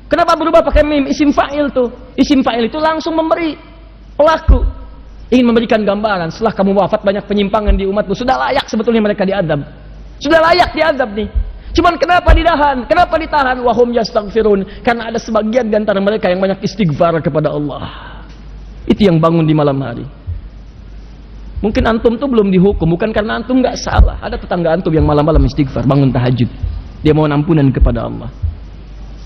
B: Kenapa berubah pakai mim? Isim fa'il tuh. Isim fa'il itu langsung memberi pelaku. Ingin memberikan gambaran, setelah kamu wafat banyak penyimpangan di umatmu, sudah layak sebetulnya mereka diadab. Sudah layak diadab nih. Cuman kenapa ditahan? Kenapa ditahan? Wahum yastaghfirun. Karena ada sebagian di antara mereka yang banyak istighfar kepada Allah. Itu yang bangun di malam hari. Mungkin antum tuh belum dihukum, bukan karena antum nggak salah. Ada tetangga antum yang malam-malam istighfar, bangun tahajud. Dia mohon ampunan kepada Allah.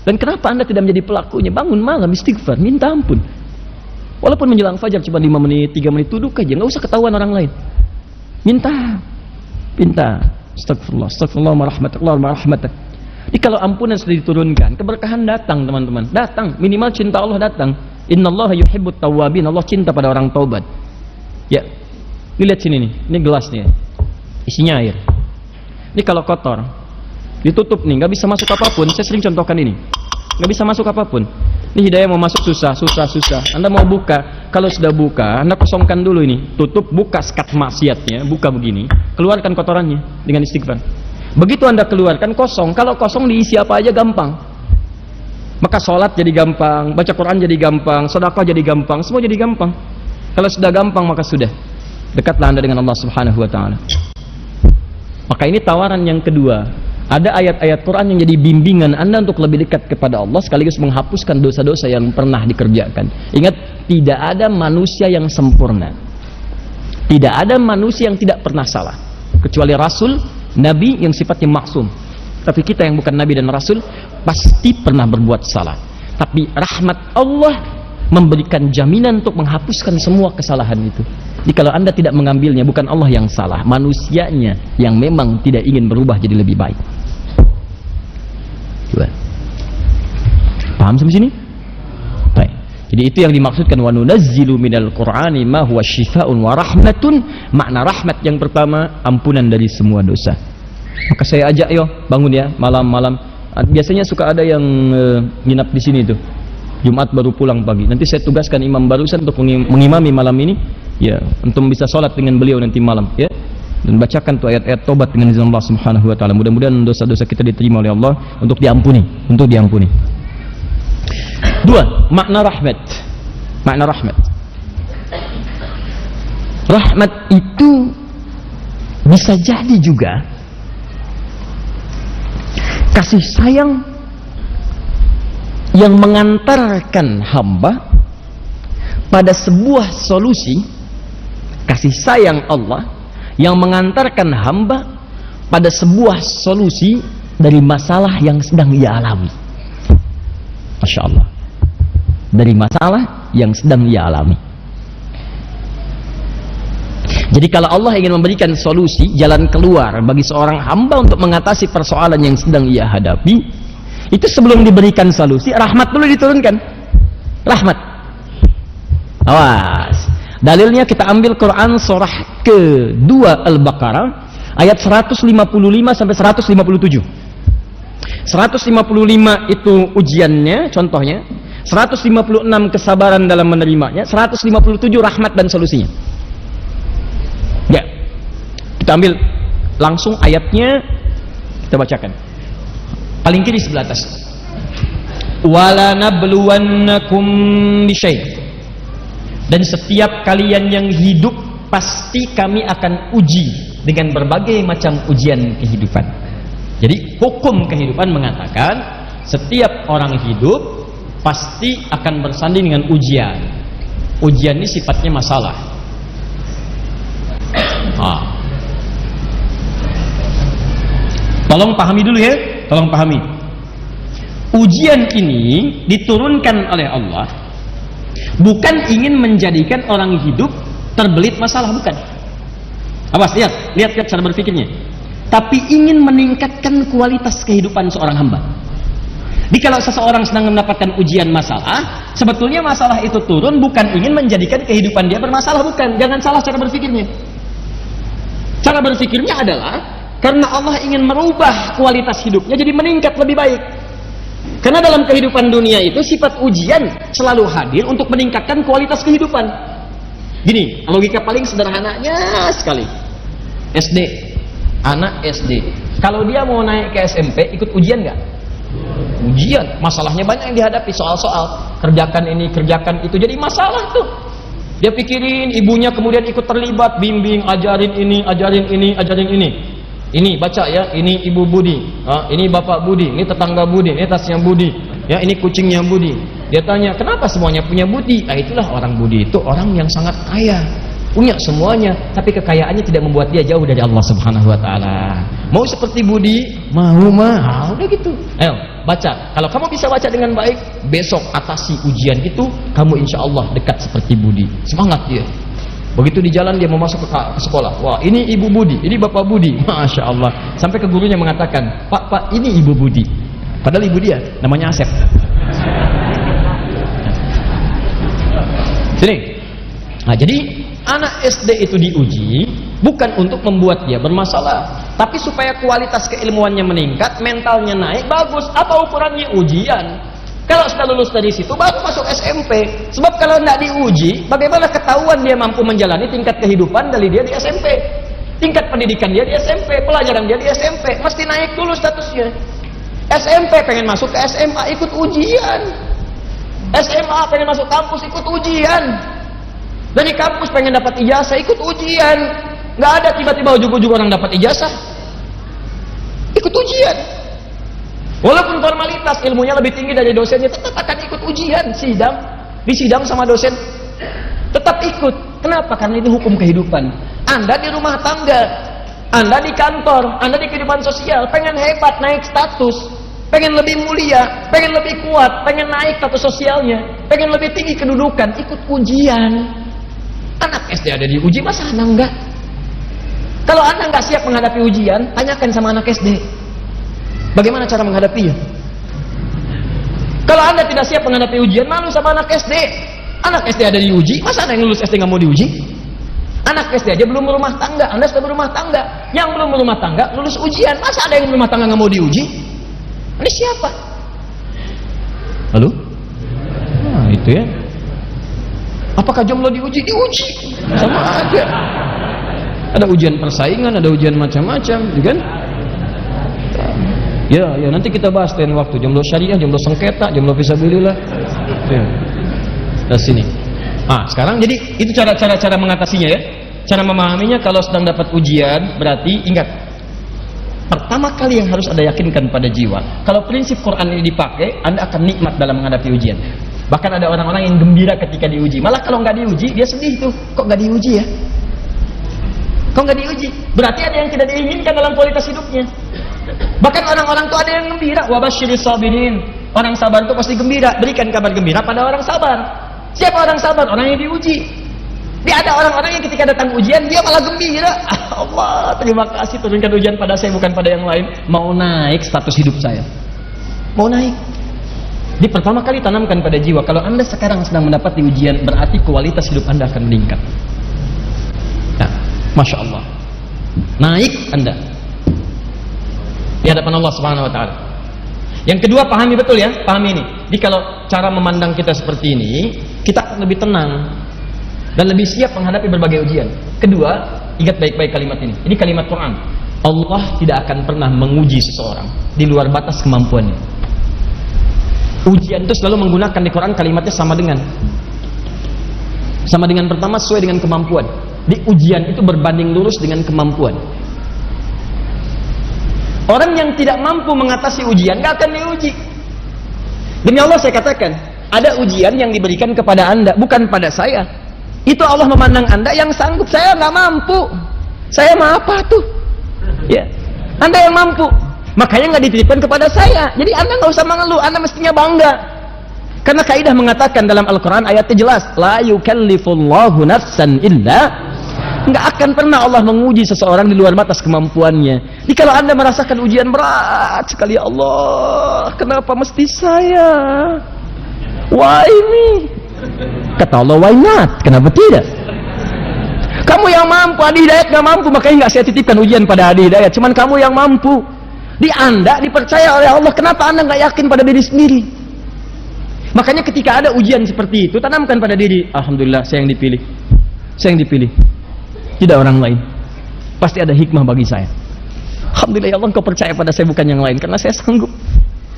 B: Dan kenapa Anda tidak menjadi pelakunya? Bangun malam istighfar, minta ampun. Walaupun menjelang fajar cuma 5 menit, 3 menit, duduk aja, nggak usah ketahuan orang lain. Minta. Astagfirullah, astagfirullah, marahmatullah. Jadi kalau ampunan sudah diturunkan, keberkahan datang teman-teman. Datang, minimal cinta Allah datang. Innallaha yuhibbut tawwabin. Allah cinta pada orang taubat. Ya. Ini lihat sini nih, ini gelas nih, isinya air. Ini kalau kotor, ditutup nih, nggak bisa masuk apapun. Saya sering contohkan ini, nggak bisa masuk apapun. Ini hidayah mau masuk susah. Anda mau buka, kalau sudah buka, Anda kosongkan dulu ini, tutup, buka sekat maksiatnya, buka begini, keluarkan kotorannya dengan istighfar. Begitu Anda keluarkan kosong, kalau kosong diisi apa aja gampang. Maka sholat jadi gampang, baca Quran jadi gampang, sedekah jadi gampang, semua jadi gampang. Kalau sudah gampang maka sudah. Dekatlah Anda dengan Allah Subhanahu wa taala. Maka ini tawaran yang kedua. Ada ayat-ayat Quran yang jadi bimbingan Anda untuk lebih dekat kepada Allah sekaligus menghapuskan dosa-dosa yang pernah dikerjakan. Ingat, tidak ada manusia yang sempurna. Tidak ada manusia yang tidak pernah salah. Kecuali Rasul, Nabi yang sifatnya maksum. Tapi kita yang bukan Nabi dan Rasul pasti pernah berbuat salah. Tapi rahmat Allah memberikan jaminan untuk menghapuskan semua kesalahan itu. Jadi kalau Anda tidak mengambilnya, bukan Allah yang salah, manusianya yang memang tidak ingin berubah jadi lebih baik. Coba. Paham sampai sini? Baik. Jadi itu yang dimaksudkan wa nunazzilu minal Qur'ani ma huwa syifaa'un wa rahmatun. Makna rahmat yang pertama, ampunan dari semua dosa. Maka saya ajak yo bangun ya malam-malam. Biasanya suka ada yang nginap di sini tuh. Jumat baru pulang pagi. Nanti saya tugaskan imam barusan untuk mengimami malam ini. Ya, untuk bisa sholat dengan beliau nanti malam, ya, dan bacakan tuh ayat-ayat tobat dengan izin Allah Subhanahu wa taala. Mudah-mudahan dosa-dosa kita diterima oleh Allah untuk diampuni. Dua, makna rahmat. Rahmat itu bisa jadi juga kasih sayang yang mengantarkan hamba pada sebuah solusi. Kasih sayang Allah yang mengantarkan hamba pada sebuah solusi dari masalah yang sedang ia alami. Masya Allah. Dari masalah yang sedang ia alami. Jadi kalau Allah ingin memberikan solusi, jalan keluar bagi seorang hamba untuk mengatasi persoalan yang sedang ia hadapi, itu sebelum diberikan solusi, rahmat dulu diturunkan. Rahmat. Awas. Dalilnya kita ambil Quran surah ke-2 Al-Baqarah ayat 155 sampai 157. 155 itu ujiannya, contohnya.
A: 156 kesabaran dalam menerimanya, 157 rahmat dan solusinya. Ya, kita ambil langsung ayatnya, kita bacakan. Paling kiri sebelah atas. Wala nabluwannakum bisyai'. Dan setiap kalian yang hidup pasti kami akan uji dengan berbagai macam ujian kehidupan. Jadi hukum kehidupan mengatakan setiap orang hidup pasti akan bersanding dengan ujian. Ujian ini sifatnya masalah. Tolong pahami dulu ya, tolong pahami. Ujian ini diturunkan oleh Allah bukan ingin menjadikan orang hidup terbelit masalah, bukan. Awas, lihat cara berpikirnya. Tapi ingin meningkatkan kualitas kehidupan seorang hamba. Jadi kalau seseorang sedang mendapatkan ujian masalah, sebetulnya masalah itu turun bukan ingin menjadikan kehidupan dia bermasalah, bukan. Jangan salah cara berpikirnya. Cara berpikirnya adalah karena Allah ingin merubah kualitas hidupnya jadi meningkat lebih baik. Karena dalam kehidupan dunia itu sifat ujian selalu hadir untuk meningkatkan kualitas kehidupan. Gini, logika paling sederhananya sekali. SD, anak SD. Kalau dia mau naik ke SMP, ikut ujian nggak? Ujian, masalahnya banyak yang dihadapi, soal-soal kerjakan ini, kerjakan itu, jadi masalah tuh. Dia pikirin, ibunya kemudian ikut terlibat, bimbing, ajarin ini, ajarin ini, ajarin ini. Ini baca ya, ini ibu Budi, ini bapak Budi, ini tetangga Budi, ini tasnya Budi, ya ini kucingnya Budi. Dia tanya, kenapa semuanya punya Budi? Nah, itulah orang Budi itu orang yang sangat kaya, punya semuanya, tapi kekayaannya tidak membuat dia jauh dari Allah Subhanahu Wa Taala. Mau seperti Budi? Mau mah, udah gitu. Ayo baca. Kalau kamu bisa baca dengan baik, besok atasi ujian itu, kamu insya Allah dekat seperti Budi. Semangat dia. Begitu di jalan dia mau masuk ke sekolah, wah ini ibu Budi, ini bapak Budi, masya Allah. Sampai ke gurunya mengatakan, pak ini ibu Budi. Padahal ibu dia namanya Asep. Sini. Nah, jadi anak SD itu diuji bukan untuk membuat dia bermasalah, tapi supaya kualitas keilmuannya meningkat, mentalnya naik, bagus. Apa ukurannya? Ujian. Kalau sudah lulus dari situ baru masuk SMP. Sebab kalau tidak diuji, bagaimana ketahuan dia mampu menjalani tingkat kehidupan dari dia di SMP? Tingkat pendidikan dia di SMP, pelajaran dia di SMP, mesti naik dulu statusnya. SMP pengen masuk ke SMA, ikut ujian. SMA pengen masuk kampus, ikut ujian. Dari kampus pengen dapat ijazah, ikut ujian. Nggak ada tiba-tiba ujung-ujung orang dapat ijazah. Ikut ujian. Walaupun formalitas ilmunya lebih tinggi dari dosennya, tetap akan ikut ujian, sidang, disidang sama dosen, tetap ikut. Kenapa? Karena itu hukum kehidupan. Anda di rumah tangga, Anda di kantor, Anda di kehidupan sosial, pengen hebat, naik status, pengen lebih mulia, pengen lebih kuat, pengen naik status sosialnya, pengen lebih tinggi kedudukan, ikut ujian. Anak SD ada diuji, masa Anda enggak? Kalau Anda enggak siap menghadapi ujian, tanyakan sama anak SD. Bagaimana cara menghadapinya? Kalau Anda tidak siap menghadapi ujian, malu sama anak SD. Anak SD ada diuji, masa ada yang lulus SD nggak mau diuji? Anak SD aja belum berumah tangga, Anda sudah berumah tangga. Yang belum berumah tangga lulus ujian, masa ada yang berumah tangga nggak mau diuji? Ini siapa? Halo? Nah, itu ya. Apakah jomblo diuji? Diuji, sama aja. Ada ujian persaingan, ada ujian macam-macam, kan? Ya, nanti kita bahas lain waktu. Jomblo syariah, jomblo sengketa, jomblo fisabilillah. Ya. Dari sini. Sekarang jadi itu cara mengatasinya ya. Cara memahaminya kalau sedang dapat ujian, berarti ingat. Pertama kali yang harus Anda yakinkan pada jiwa, kalau prinsip Quran ini dipakai, Anda akan nikmat dalam menghadapi ujian. Bahkan ada orang-orang yang gembira ketika diuji. Malah kalau nggak diuji, dia sedih tuh. Kok nggak diuji ya? Kok nggak diuji? Berarti ada yang tidak diinginkan dalam kualitas hidupnya. Bahkan orang-orang itu ada yang gembira. Wabasyiris sabirin. Orang sabar itu pasti gembira. Berikan kabar gembira pada orang sabar. Siapa orang sabar? Orang yang diuji. Dia ada orang-orang yang ketika datang ujian dia malah gembira. Allah, terima kasih turunkan ujian pada saya bukan pada yang lain. Mau naik status hidup saya. Mau naik. Di pertama kali tanamkan pada jiwa, kalau Anda sekarang sedang mendapati ujian, berarti kualitas hidup Anda akan meningkat. Nah, Masya Allah. Naik Anda di hadapan Allah Subhanahu Wa Taala. Yang kedua, pahami betul ya, pahami ini.
B: Jadi kalau cara memandang kita seperti ini, kita akan lebih tenang dan lebih siap menghadapi berbagai ujian. Kedua, ingat baik-baik kalimat ini. Ini kalimat Quran. Allah tidak akan pernah menguji seseorang di luar batas kemampuannya. Ujian itu selalu menggunakan di Quran kalimatnya sama dengan pertama sesuai dengan kemampuan. Di ujian itu berbanding lurus dengan kemampuan. Orang yang tidak mampu mengatasi ujian gak akan diuji. Demi Allah saya katakan, ada ujian yang diberikan kepada Anda, bukan pada saya. Itu Allah memandang Anda yang sanggup, saya nggak mampu. Saya mah apa tuh? Ya, Anda yang mampu. Makanya nggak dititipkan kepada saya. Jadi Anda nggak usah mengeluh, Anda mestinya bangga. Karena kaidah mengatakan dalam Al-Quran ayatnya jelas, la yukallifullahu nafsan illa, nggak akan pernah Allah menguji seseorang di luar batas kemampuannya. Jadi kalau Anda merasakan ujian berat sekali, ya Allah, kenapa mesti saya? Why me? Kata Allah, why not? Kenapa tidak? Kamu yang mampu, Adi Hidayat nggak mampu, makanya nggak saya titipkan ujian pada Adi Hidayat. Cuman kamu yang mampu. Di Anda dipercaya oleh Allah, kenapa Anda nggak yakin pada diri sendiri? Makanya ketika ada ujian seperti itu, tanamkan pada diri, alhamdulillah saya yang dipilih. Saya yang dipilih. Tidak orang lain. Pasti ada hikmah bagi saya. Alhamdulillah ya Allah, Engkau percaya pada saya bukan yang lain, karena saya sanggup.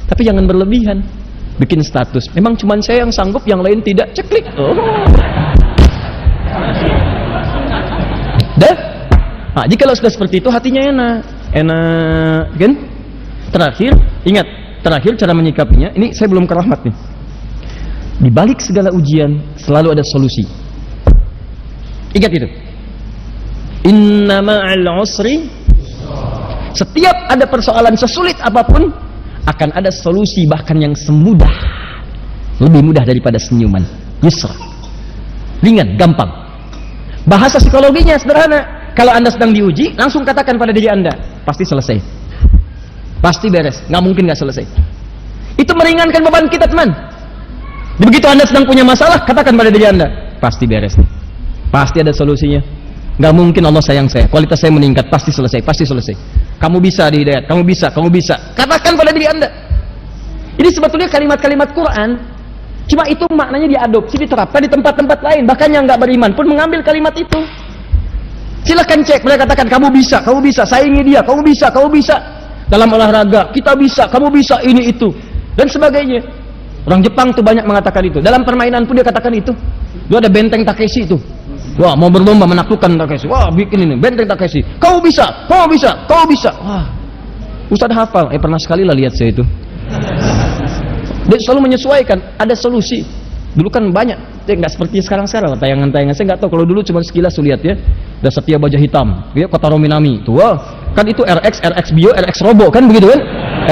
B: Tapi jangan berlebihan. Bikin status, memang cuma saya yang sanggup, yang lain tidak. Ceklik. Oh. Dah. Nah, jika kalau sudah seperti itu, hatinya enak, kan? Terakhir, ingat, terakhir cara menyikapinya. Ini saya belum ke rahmat nih. Di balik segala ujian selalu ada solusi. Ingat itu. Inna ma'al usri, setiap ada persoalan sesulit apapun akan ada solusi, bahkan yang semudah, lebih mudah daripada senyuman. Yusra, ringan, gampang. Bahasa psikologinya sederhana. Kalau Anda sedang diuji, langsung katakan pada diri Anda, pasti selesai, pasti beres, nggak mungkin nggak selesai. Itu meringankan beban kita, teman. Begitu Anda sedang punya masalah, katakan pada diri Anda, pasti beres, pasti ada solusinya. Nggak mungkin Allah sayang saya, kualitas saya meningkat, pasti selesai, pasti selesai. Kamu bisa di Hidayat, kamu bisa, kamu bisa. Katakan pada diri Anda. Ini sebetulnya kalimat-kalimat Quran, cuma itu maknanya diadopsi, diterapkan di tempat-tempat lain. Bahkan yang nggak beriman pun mengambil kalimat itu. Silahkan cek, mereka katakan kamu bisa, saingi dia, kamu bisa. Dalam olahraga, kita bisa, kamu bisa, ini itu, dan sebagainya. Orang Jepang tuh banyak mengatakan itu. Dalam permainan pun dia katakan itu. Dia ada benteng Takeshi itu. Wah, mau berlomba menaklukkan Takeshi. Wah, bikin ini benteng Takeshi. Kamu bisa, kamu bisa, kamu bisa. Wah, Ustaz hafal. Pernah sekali lah lihat saya itu. Dia selalu menyesuaikan. Ada solusi. Dulu kan banyak, nggak seperti sekarang lah tayangan-tayangan. Saya nggak tahu, kalau dulu cuma sekilas lihat ya. Ada Setia Baja Hitam, ya, Kota Rominami. Tuh, wah, kan itu RX Bio, RX Robo kan begitu kan?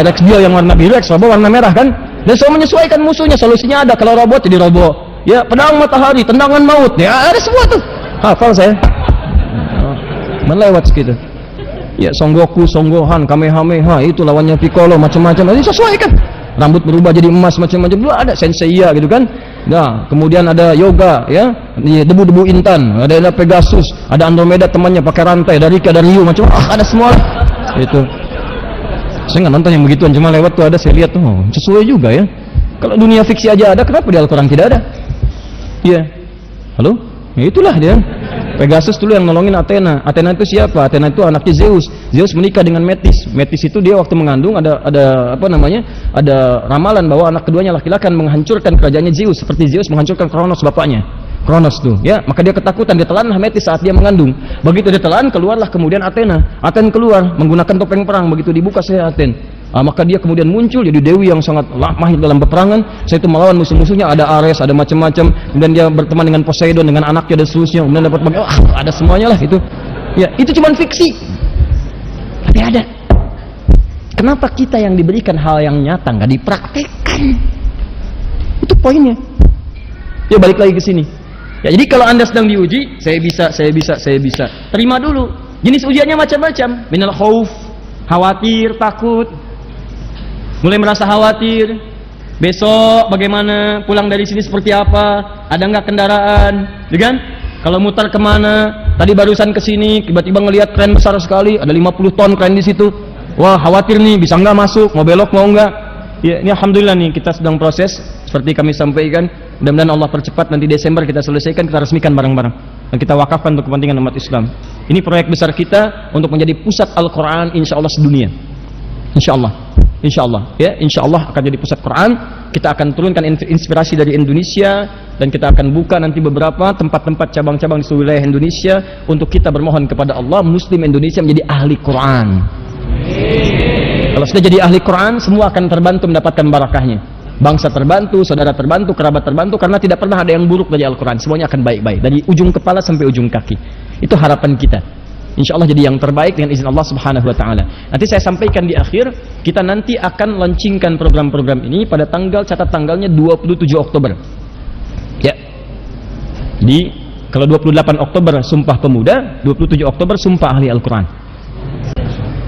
B: RX Bio yang warna biru, RX Robo warna merah kan? Dan selalu menyesuaikan musuhnya. Solusinya ada. Kalau robot jadi robo. Ya, pedang matahari, tendangan maut. Ya, ada semua tuh. Hafal saya. Melewat segitu. Ya, Son Goku, Son Gohan, Kamehameha, itu lawannya Piccolo, macam-macam. Ini sesuaikan. Rambut berubah jadi emas, macam-macam. Dulu ada Senseiya gitu kan. Nah, kemudian ada Yoga, ya, debu-debu intan, ada Pegasus, ada Andromeda temannya pakai rantai, ada Rika, ada Ryu, macam ada semua. Itu. Saya nggak nonton yang begituan, cuma lewat tuh ada, saya lihat tuh, oh, sesuai juga ya. Kalau dunia fiksi aja ada, kenapa di Al-Quran tidak ada? Iya. Halo? Ya itulah dia. Pegasus dulu yang nolongin Athena. Athena itu siapa? Athena itu anaknya Zeus. Zeus menikah dengan Metis. Metis itu dia waktu mengandung ada apa namanya? Ada ramalan bahwa anak keduanya laki-laki akan menghancurkan kerajaannya Zeus seperti Zeus menghancurkan Kronos bapaknya. Kronos tuh, ya, maka dia ketakutan, dia telanlah Metis saat dia mengandung. Begitu dia telan, keluarlah kemudian Athena. Athena keluar menggunakan topeng perang, begitu dibuka saya Athena. Maka dia kemudian muncul jadi dewi yang sangat mahir dalam peperangan. Saya itu melawan musuh-musuhnya, ada Ares, ada macam-macam. Kemudian dia berteman dengan Poseidon, dengan anaknya dan seterusnya. Kemudian dapat ada semuanya lah itu. Ya, itu cuma fiksi. Tapi ada. Kenapa kita yang diberikan hal yang nyata nggak dipraktekkan? Itu poinnya. Ya, balik lagi ke sini. Ya, jadi kalau Anda sedang diuji, saya bisa. Terima dulu. Jenis ujiannya macam-macam. Minal khauf, khawatir, takut. Mulai merasa khawatir. Besok bagaimana? Pulang dari sini seperti apa? Ada nggak kendaraan? Ya kan? Kalau mutar kemana? Tadi barusan ke sini, tiba-tiba ngelihat kren besar sekali, ada 50 ton kren di situ. Wah, khawatir nih, bisa nggak masuk? Mau belok mau nggak?
A: Ya, ini alhamdulillah nih kita sedang proses seperti kami sampaikan. Mudah-mudahan Allah percepat, nanti Desember kita selesaikan, kita resmikan bareng-bareng dan kita wakafkan untuk kepentingan umat Islam. Ini proyek besar kita untuk menjadi pusat Al-Quran insyaallah sedunia. Insyaallah ya, insyaallah akan jadi pusat Quran. Kita akan turunkan inspirasi dari Indonesia dan kita akan buka nanti beberapa tempat-tempat cabang-cabang di seluruh wilayah Indonesia untuk kita bermohon kepada Allah Muslim Indonesia menjadi ahli Quran. Kalau sudah jadi ahli Quran, semua akan terbantu mendapatkan barakahnya. Bangsa terbantu, saudara terbantu, kerabat terbantu, karena tidak pernah ada yang buruk dari Al-Quran. Semuanya akan baik-baik, dari ujung kepala sampai ujung kaki. Itu harapan kita. Insya Allah jadi yang terbaik dengan izin Allah Subhanahu Wa Taala. Nanti saya sampaikan di akhir, kita nanti akan launchingkan program-program ini pada catat tanggalnya 27 Oktober. Ya. Jadi kalau 28 Oktober Sumpah Pemuda, 27 Oktober Sumpah Ahli Al-Quran.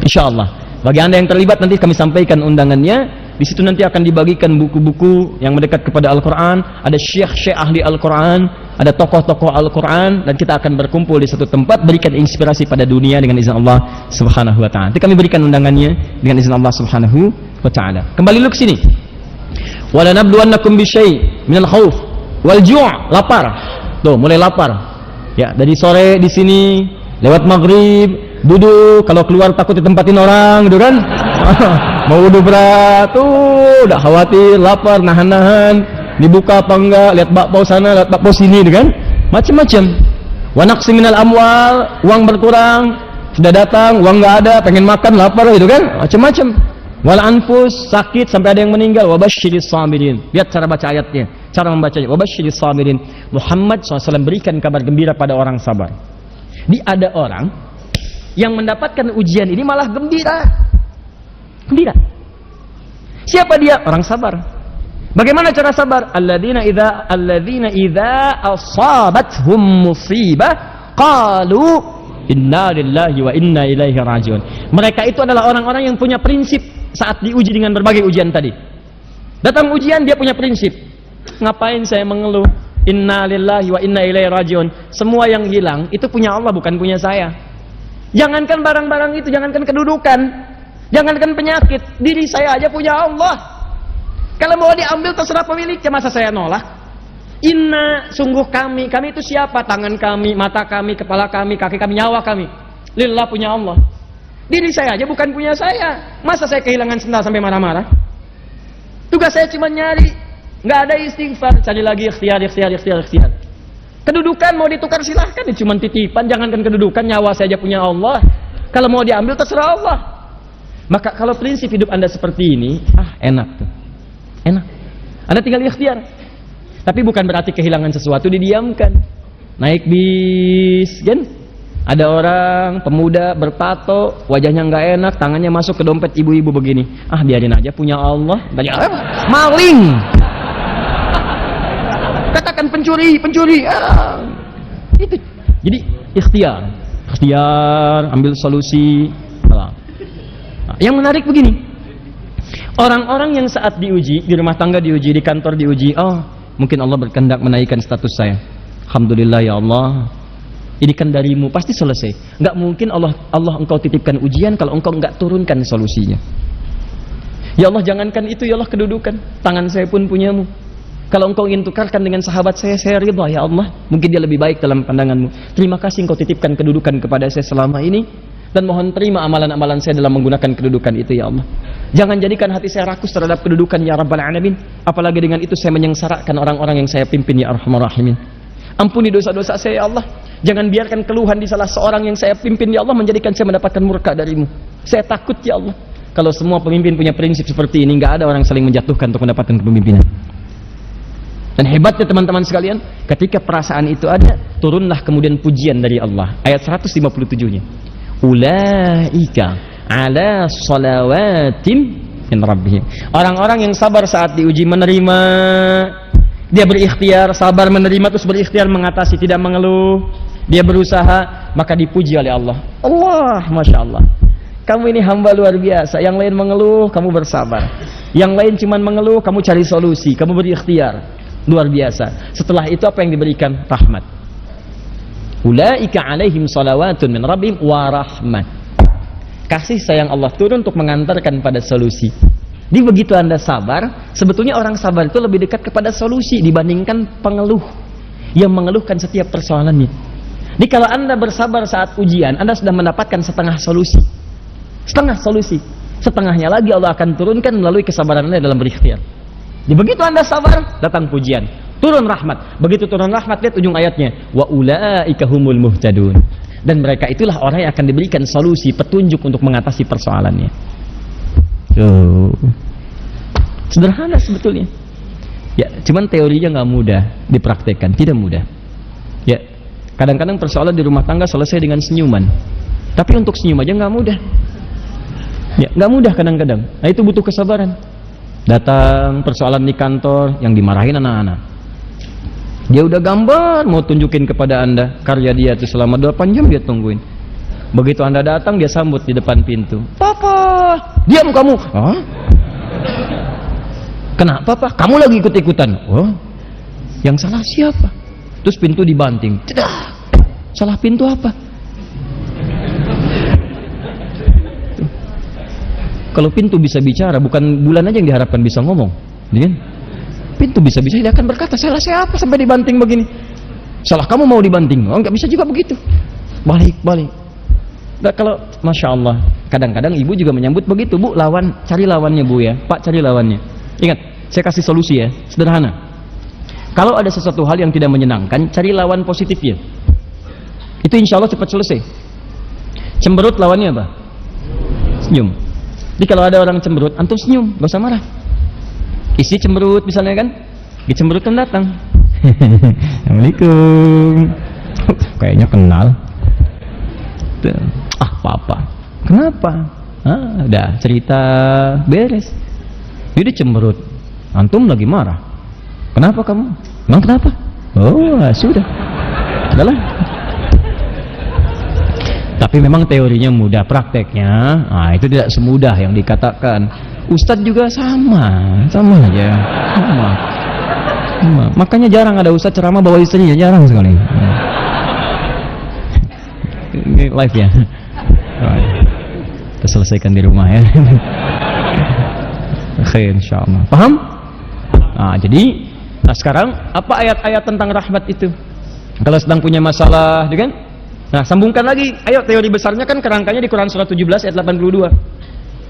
A: Insya Allah. Bagi Anda yang terlibat nanti kami sampaikan undangannya. Di situ nanti akan dibagikan buku-buku yang mendekat kepada Al-Quran. Ada syekh-syekh ahli Al-Quran, ada tokoh-tokoh Al-Quran, dan kita akan berkumpul di satu tempat berikan inspirasi pada dunia dengan izin Allah Subhanahu Wa Taala. Nanti kami berikan undangannya dengan izin Allah Subhanahu Wa Taala. Kembali dulu ke sini. Wala nabluwannakum bisyai' minal khauf wal ju', lapar. Tuh, mulai lapar. Ya, dari sore di sini lewat maghrib duduk, kalau keluar takut ditempatin orang gitu kan. Mau wudhu berat tuh udah khawatir, lapar, nahan-nahan, dibuka apa enggak, lihat bakpao sana, lihat bakpao sini gitu kan, macam-macam. Wa naqsi minal amwal, uang berkurang, sudah datang uang enggak ada, pengen makan, lapar gitu kan, macam-macam. Wal anfus, sakit sampai ada yang meninggal. Wa basyiris sabirin. Lihat cara baca ayatnya, cara membacanya. Wa basyiris sabirin. Muhammad SAW berikan kabar gembira pada orang sabar. Ada orang yang mendapatkan ujian ini malah gembira. Gembira. Siapa dia? Orang sabar. Bagaimana cara sabar? Alladzina idza asabathum musibah qalu inna lillahi wa inna ilaihi rajiun. Mereka itu adalah orang-orang yang punya prinsip saat diuji dengan berbagai ujian tadi. Datang ujian dia punya prinsip. Ngapain saya mengeluh? Inna lillahi wa inna ilaihi rajiun. Semua yang hilang itu punya Allah, bukan punya saya. Jangankan barang-barang itu, jangankan kedudukan, jangankan penyakit, diri saya aja punya Allah. Kalau mau diambil terserah pemiliknya, masa saya nolak? Inna, sungguh kami itu siapa? Tangan kami, mata kami, kepala kami, kaki kami, nyawa kami. Lillah, punya Allah. Diri saya aja bukan punya saya. Masa saya kehilangan sendal sampai marah-marah? Tugas saya cuma nyari, nggak ada istighfar, cari lagi ikhtiar. Kedudukan mau ditukar silahkan, cuma titipan, jangankan kedudukan, nyawa saya aja punya Allah. Kalau mau diambil terserah Allah. Maka kalau prinsip hidup Anda seperti ini, enak tuh. Enak. Anda tinggal ikhtiar. Tapi bukan berarti kehilangan sesuatu didiamkan. Naik bis, kan? Ada orang pemuda bertato, wajahnya nggak enak, tangannya masuk ke dompet ibu-ibu begini. Biarin aja, punya Allah. Maling. Katakan pencuri. Itu. Jadi ikhtiar, ambil solusi. Yang menarik begini, orang-orang yang saat diuji, di rumah tangga diuji, di kantor diuji, mungkin Allah berkehendak menaikkan status saya. Alhamdulillah ya Allah, ini kan darimu, pasti selesai. Nggak mungkin Allah engkau titipkan ujian kalau engkau nggak turunkan solusinya. Ya Allah, jangankan itu, ya Allah, kedudukan, tangan saya pun punyamu. Kalau engkau ingin tukarkan dengan sahabat saya ridha ya Allah. Mungkin dia lebih baik dalam pandanganmu. Terima kasih engkau titipkan kedudukan kepada saya selama ini, dan mohon terima amalan-amalan saya dalam menggunakan kedudukan itu ya Allah. Jangan jadikan hati saya rakus terhadap kedudukan ya Rabbal Alamin. Apalagi dengan itu saya menyengsarakan orang-orang yang saya pimpin ya Arhamar Rahimin. Ampuni dosa-dosa saya ya Allah. Jangan biarkan keluhan di salah seorang yang saya pimpin ya Allah menjadikan saya mendapatkan murka darimu. Saya takut ya Allah. Kalau semua pemimpin punya prinsip seperti ini, nggak ada orang saling menjatuhkan untuk mendapatkan kepemimpinan. Dan hebatnya teman-teman sekalian, ketika perasaan itu ada, turunlah kemudian pujian dari Allah. Ayat 157-nya. Ulaika ala salawatim min rabbihim. Orang-orang yang sabar saat diuji menerima, dia berikhtiar, sabar menerima, terus berikhtiar mengatasi, tidak mengeluh. Dia berusaha, maka dipuji oleh Allah. Allah, Masya Allah. Kamu ini hamba luar biasa. Yang lain mengeluh, kamu bersabar. Yang lain cuma mengeluh, kamu cari solusi, kamu berikhtiar. Luar biasa. Setelah itu apa yang diberikan? Rahmat. Ulaika alaihim salawatun min rabbihim wa rahmat. Kasih sayang Allah turun untuk mengantarkan pada solusi.
B: Di begitu Anda sabar, sebetulnya orang sabar itu lebih dekat kepada solusi dibandingkan pengeluh yang mengeluhkan setiap persoalannya. Jadi kalau Anda bersabar saat ujian, Anda sudah mendapatkan setengah solusi. Setengah solusi. Setengahnya lagi Allah akan turunkan melalui kesabaran Anda dalam berikhtiar. Di begitu Anda sabar, datang pujian, turun rahmat. Begitu turun rahmat, lihat ujung ayatnya, wa ulaika humul muhtadun. Dan mereka itulah orang yang akan diberikan solusi, petunjuk untuk mengatasi persoalannya. Sederhana sebetulnya. Ya, cuman teorinya nggak mudah dipraktekkan, tidak mudah. Ya, kadang-kadang persoalan di rumah tangga selesai dengan senyuman. Tapi untuk senyum aja nggak mudah. Ya, nggak mudah kadang-kadang. Nah, itu butuh kesabaran. Datang persoalan di kantor yang dimarahin anak-anak. Dia udah gambar mau tunjukin kepada Anda karya dia itu selama 8 jam dia tungguin. Begitu Anda datang, dia sambut di depan pintu. Papa, diam kamu. Hah? Kenapa, Pak? Kamu lagi ikut-ikutan. Oh, yang salah siapa? Terus pintu dibanting. Tidak. Salah pintu apa? Tuh. Kalau pintu bisa bicara, bukan bulan aja yang diharapkan bisa ngomong. Kan? Pintu bisa dia akan berkata, salah siapa sampai dibanting begini? Salah kamu mau dibanting. Oh, nggak bisa juga begitu. Balik. Nah, kalau Masya Allah, kadang-kadang ibu juga menyambut begitu. Bu, cari lawannya Bu ya. Pak, cari lawannya. Ingat, saya kasih solusi ya, sederhana. Kalau ada sesuatu hal yang tidak menyenangkan, cari lawan positifnya. Itu insya Allah cepat selesai. Cemberut lawannya apa? Senyum. Jadi kalau ada orang cemberut, antum senyum, gak usah marah. Isi cemberut misalnya kan, dicemberut kan datang. Assalamualaikum. Kayaknya kenal. Papa, kenapa? Udah cerita beres. Dia cemberut, antum lagi marah. Kenapa kamu? Emang kenapa? Oh, sudah. Adalah. Tapi memang teorinya mudah, prakteknya itu tidak semudah yang dikatakan. Ustadz juga sama aja. Sama. Makanya jarang ada ustadz ceramah bawa istrinya, jarang sekali. Ini live ya. Kita selesaikan di rumah ya. Oke, insyaallah. Paham? Jadi sekarang apa ayat-ayat tentang rahmat itu? Kalau sedang punya masalah, kan? Nah, sambungkan lagi. Ayo, teori besarnya kan kerangkanya di Quran surah 17 ayat 82.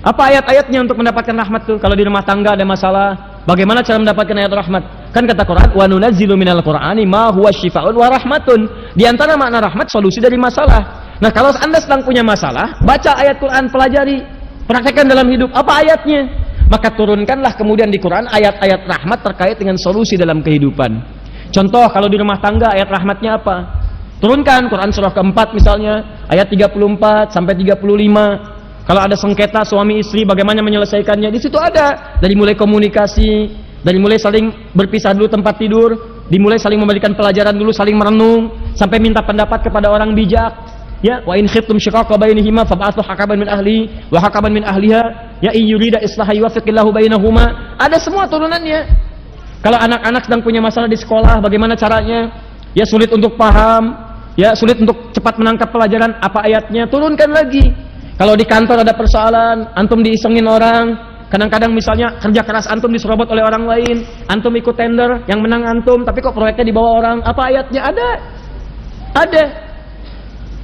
B: Apa ayat-ayatnya untuk mendapatkan rahmat tuh? Kalau di rumah tangga ada masalah, bagaimana cara mendapatkan ayat rahmat? Kan kata Quran, wa nunazzilu minal Qur'ani ma huwa syifaa'un wa rahmatun. Di antara makna rahmat, solusi dari masalah. Nah, kalau Anda sedang punya masalah, baca ayat Quran, pelajari, praktekkan dalam hidup. Apa ayatnya? Maka turunkanlah kemudian di Quran ayat-ayat rahmat terkait dengan solusi dalam kehidupan. Contoh, kalau di rumah tangga ayat rahmatnya apa? Turunkan Quran surah keempat misalnya, ayat 34 sampai 35. Kalau ada sengketa suami istri, bagaimana menyelesaikannya? Di situ ada. Dari mulai komunikasi, dari mulai saling berpisah dulu tempat tidur, dimulai saling memberikan pelajaran dulu, saling merenung, sampai minta pendapat kepada orang bijak. Ya, wa in khiftum shiqaqa bainihima fab'athu hakaman min ahli wa hakaman min ahliha ya in yurida islaha yuwaffiqillahu bainahuma. Ada semua turunannya. Kalau anak-anak sedang punya masalah di sekolah, bagaimana caranya? Ya, sulit untuk paham, ya sulit untuk cepat menangkap pelajaran, apa ayatnya? Turunkan lagi. Kalau di kantor ada persoalan, antum diisengin orang, kadang-kadang misalnya kerja keras antum diserobot oleh orang lain, antum ikut tender, yang menang antum, tapi kok proyeknya dibawa orang, apa ayatnya? Ada.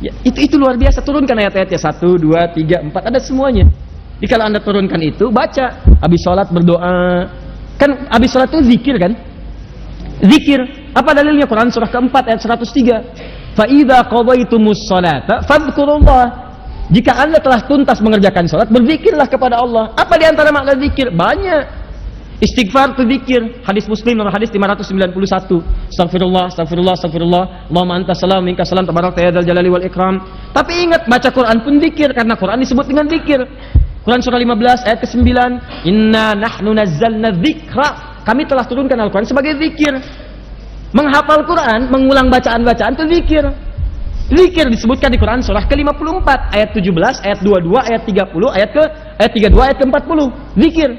B: Ya, itu luar biasa. Turunkan ayat-ayatnya 1, 2, 3, 4, ada semuanya. Jadi kalau Anda turunkan itu, baca. Habis sholat berdoa. Kan habis sholat itu zikir kan? Zikir. Apa dalilnya? Quran surah keempat ayat 103. Fa idza qadaytumus sholata fadhkurullah. Jika Anda telah tuntas mengerjakan sholat, berzikirlah kepada Allah. Apa di antara makna zikir? Banyak. Istighfar itu zikir. Hadis Muslim nomor hadis 591. Astagfirullah, astagfirullah, astagfirullah. Allahumma antas salam, minkas salam, tabarakta ya dzal jalali wal ikram. Tapi ingat, baca Quran pun zikir, karena Quran disebut dengan zikir. Quran surah 15 ayat ke-9. Inna nahnu nazzalna dzikra. Kami telah turunkan Al-Quran sebagai zikir. Menghafal Quran, mengulang bacaan-bacaan itu zikir. Zikir disebutkan di Quran surah ke-54 ayat 17, ayat 22, ayat 30, ayat 32, ayat ke-40. Zikir.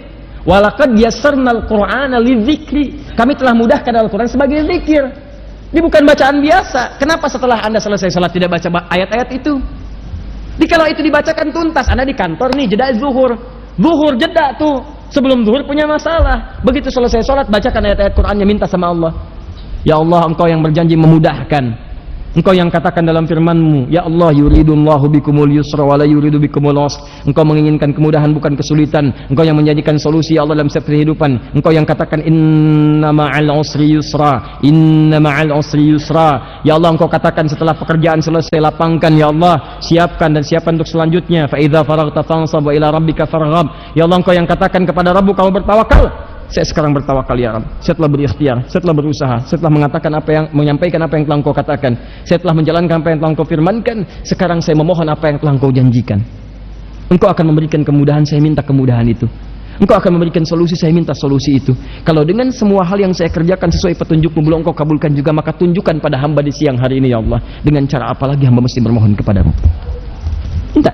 B: Walaqad yassarnal Qur'ana lidzikri. Kami telah mudahkan Al-Quran sebagai zikir. Ini bukan bacaan biasa. Kenapa setelah Anda selesai salat tidak baca ayat-ayat itu? Jadi kalau itu dibacakan tuntas, Anda di kantor nih jeda zuhur. Zuhur jeda tuh Sebelum zuhur punya masalah. Begitu selesai sholat, bacakan ayat-ayat Qur'annya, minta sama Allah. Ya Allah, Engkau yang berjanji memudahkan. Engkau yang katakan dalam firman-Mu, Ya Allah, yuridullahu bikumul yusra wa la yuridu bikumul usra. Engkau menginginkan kemudahan bukan kesulitan. Engkau yang menjadikan solusi, ya Allah, dalam setiap kehidupan. Engkau yang katakan inna ma'al usri yusra, inna ma'al usri yusra. Ya Allah, Engkau katakan setelah pekerjaan selesai, lapangkan, ya Allah, siapkan dan siapkan untuk selanjutnya. Fa idza faraghta fansab wa ila rabbika farghab. Ya Allah, Engkau yang katakan kepada Rabb kamu bertawakal. Saya sekarang bertawakal, ya Rabb. Saya telah berikhtiar, saya telah berusaha, saya telah mengatakan apa yang, menyampaikan apa yang telah Engkau katakan, saya telah menjalankan apa yang telah Engkau firmankan. Sekarang saya memohon apa yang telah Engkau janjikan. Engkau akan memberikan kemudahan, saya minta kemudahan itu. Engkau akan memberikan solusi, saya minta solusi itu. Kalau dengan semua hal yang saya kerjakan sesuai petunjuk-Mu belum Engkau kabulkan juga, maka tunjukkan pada hamba di siang hari ini, ya Allah. Dengan cara apa lagi hamba mesti bermohon kepadamu? Minta.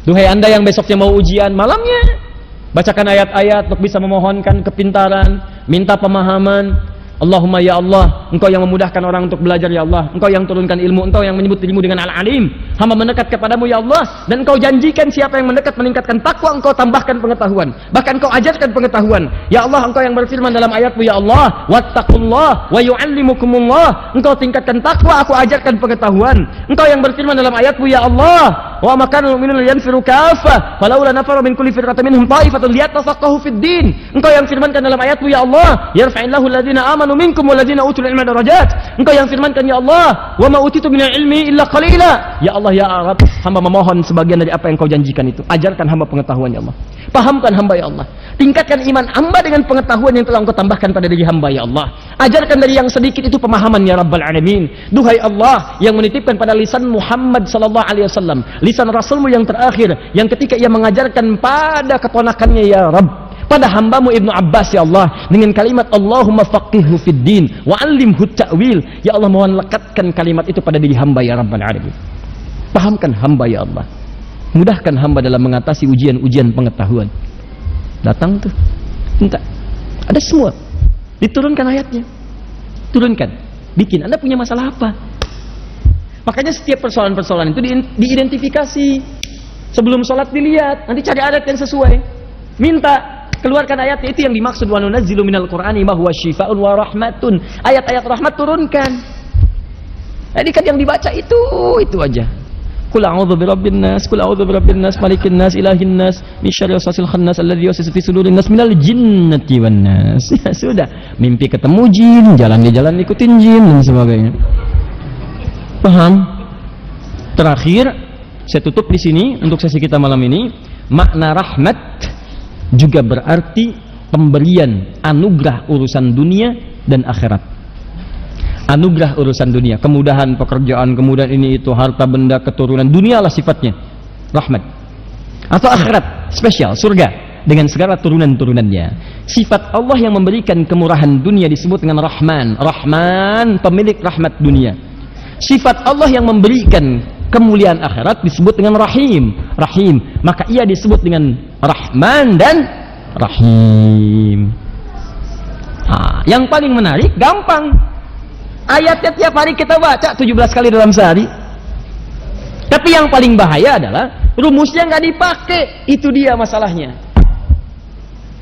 B: Duhai Anda yang besoknya mau ujian, malamnya bacakan ayat-ayat untuk bisa memohonkan kepintaran, minta pemahaman. Allahumma ya Allah, Engkau yang memudahkan orang untuk belajar, ya Allah. Engkau yang turunkan ilmu, Engkau yang menyebut dirimu dengan Al-Alim. Hamba mendekat kepadamu, ya Allah. Dan Engkau janjikan siapa yang mendekat meningkatkan takwa, Engkau tambahkan pengetahuan. Bahkan Engkau ajarkan pengetahuan. Ya Allah, Engkau yang berfirman dalam ayat-Mu, ya Allah, wattaqullah wa yu'allimukumullah. Engkau tingkatkan takwa, aku ajarkan pengetahuan. Engkau yang berfirman dalam ayat-Mu, ya Allah, wa makanul mu'minuna yanfiru kaffah falaula nafara min kulli firqatin minhum ta'ifatun liyatafaqahu fid din. Engkau yang firmankan dalam ayat-Mu, ya Allah, yarfa'illahu alladziina amanu minkum walladzina utul ilma darajat. Engkau yang firmankan, ya Allah, wa ma utitu minal ilmi illa qalila. Ya Allah, ya Rabb, hamba memohon sebagian dari apa yang Kau janjikan itu. Ajarkan hamba pengetahuan, ya Allah. Pahamkan hamba, ya Allah. Tingkatkan iman hamba dengan pengetahuan yang telah Engkau tambahkan pada diri hamba, ya Allah. Ajarkan dari yang sedikit itu pemahaman, ya Rabbal Alamin. Duhai Allah yang menitipkan pada lisan Muhammad sallallahu alaihi wasallam, lisan Rasul-Mu yang terakhir, yang ketika ia mengajarkan pada keponakannya, ya Rabb, pada hamba-Mu Ibnu Abbas, ya Allah, dengan kalimat Allahumma faqihhu fid din wa 'allimhu ta'wil. Ya Allah, mohon lekatkan kalimat itu pada diri hamba, ya Rabbal Alamin. Pahamkan hamba, ya Allah. Mudahkan hamba dalam mengatasi ujian-ujian pengetahuan. Datang tuh, minta. Ada semua. Diturunkan ayatnya. Turunkan. Bikin. Anda punya masalah apa? Makanya setiap persoalan-persoalan itu diidentifikasi. Sebelum sholat dilihat. Nanti cari ayat yang sesuai. Minta. Keluarkan ayatnya, itu yang dimaksud wa nunazzilu minal qur'ani ma huwa syifaa'un wa rahmatun. Ayat-ayat rahmat turunkan. Jadi kan yang dibaca itu aja. Qul a'udzu birabbin nas, qul a'udzu birabbin nas, malikin nas, ilahin nas, min syarril waswasil khannas alladzi yuwaswisu fi sudurin nas minal jinnati wan nas. Ya sudah, mimpi ketemu jin, jalan di jalan ikutin jin dan sebagainya. Paham? Terakhir, saya tutup di sini untuk sesi kita malam ini. Makna rahmat juga berarti pemberian anugerah urusan dunia dan akhirat. Anugerah urusan dunia, kemudahan pekerjaan, kemudahan ini itu, harta benda, keturunan, dunialah sifatnya rahmat. Atau akhirat, spesial, surga dengan segala turunan-turunannya. Sifat Allah yang memberikan kemurahan dunia disebut dengan Rahman. Rahman, pemilik rahmat dunia. Sifat Allah yang memberikan kemuliaan akhirat disebut dengan Rahim. Rahim, maka ia disebut dengan Rahman dan Rahim. Yang paling menarik, gampang. Ayatnya tiap hari kita baca 17 kali dalam sehari. Tapi yang paling bahaya adalah rumusnya nggak dipakai. Itu dia masalahnya.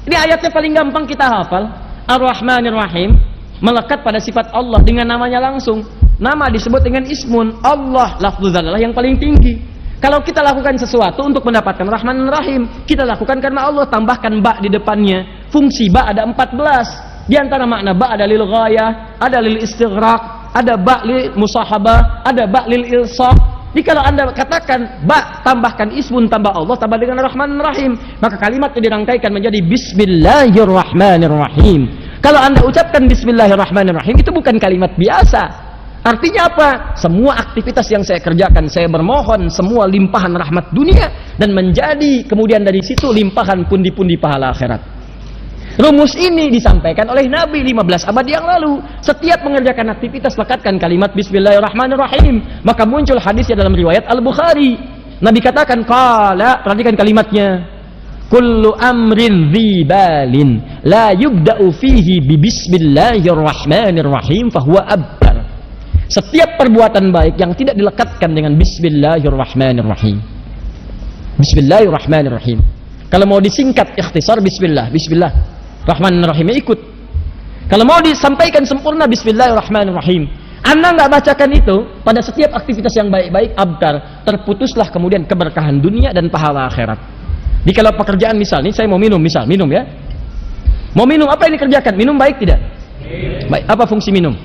B: Ini ayatnya paling gampang kita hafal. Ar-Rahmanir Rahim, melekat pada sifat Allah dengan namanya langsung. Nama disebut dengan ismun. Allah, lafzul zalalah yang paling tinggi. Kalau kita lakukan sesuatu untuk mendapatkan Rahman dan Rahim, kita lakukan karena Allah. Tambahkan ba di depannya. Fungsi ba ada 14. Di antara makna ba ada lil ghayah, ada lil istighraq, ada ba lil musahabah, ada ba lil ilsaq. Jadi kalau Anda katakan ba tambahkan ismun tambah Allah tambah dengan Rahman Rahim, maka kalimat itu dirangkaikan menjadi Bismillahirrahmanirrahim. Kalau Anda ucapkan Bismillahirrahmanirrahim, itu bukan kalimat biasa. Artinya apa? Semua aktivitas yang saya kerjakan, saya bermohon semua limpahan rahmat dunia dan menjadi kemudian dari situ limpahan pundi-pundi pahala akhirat. Rumus ini disampaikan oleh Nabi 15 abad yang lalu. Setiap mengerjakan aktivitas lekatkan kalimat Bismillahirrahmanirrahim. Maka muncul hadisnya dalam riwayat Al-Bukhari. Nabi katakan, qala, perhatikan kalimatnya, kullu amrin dzibalin la yubda'u fihi bi Bismillahirrahmanirrahim fahuwa abtar. Setiap perbuatan baik yang tidak dilekatkan dengan Bismillahirrahmanirrahim. Bismillahirrahmanirrahim. Kalau mau disingkat ikhtisar bismillah, bismillah rahmanirrahim ikut. Kalau mau disampaikan sempurna bismillahirrahmanirrahim. Anda nggak bacakan itu pada setiap aktivitas yang baik-baik abtar, terputuslah kemudian keberkahan dunia dan pahala akhirat. Di kalau pekerjaan misalnya saya mau minum, misal minum ya. Mau minum apa yang dikerjakan? Minum baik tidak? Baik. Apa fungsi minum?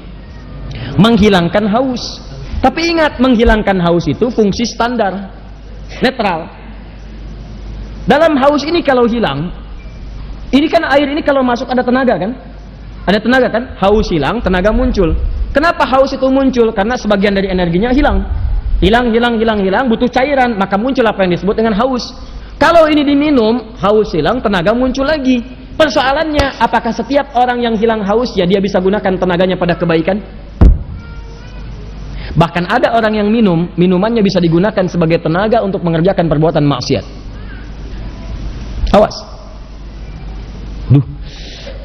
B: Menghilangkan haus. Tapi ingat, menghilangkan haus itu fungsi standar, netral. Dalam haus ini kalau hilang, ini kan air ini kalau masuk ada tenaga kan? Ada tenaga kan? Haus hilang, tenaga muncul. Kenapa haus itu muncul? Karena sebagian dari energinya hilang. Hilang, butuh cairan, maka muncul apa yang disebut dengan haus. Kalau ini diminum, haus hilang, tenaga muncul lagi. Persoalannya, apakah setiap orang yang hilang haus ya dia bisa gunakan tenaganya pada kebaikan? Bahkan ada orang yang minum, minumannya bisa digunakan sebagai tenaga untuk mengerjakan perbuatan maksiat. Awas. Duh,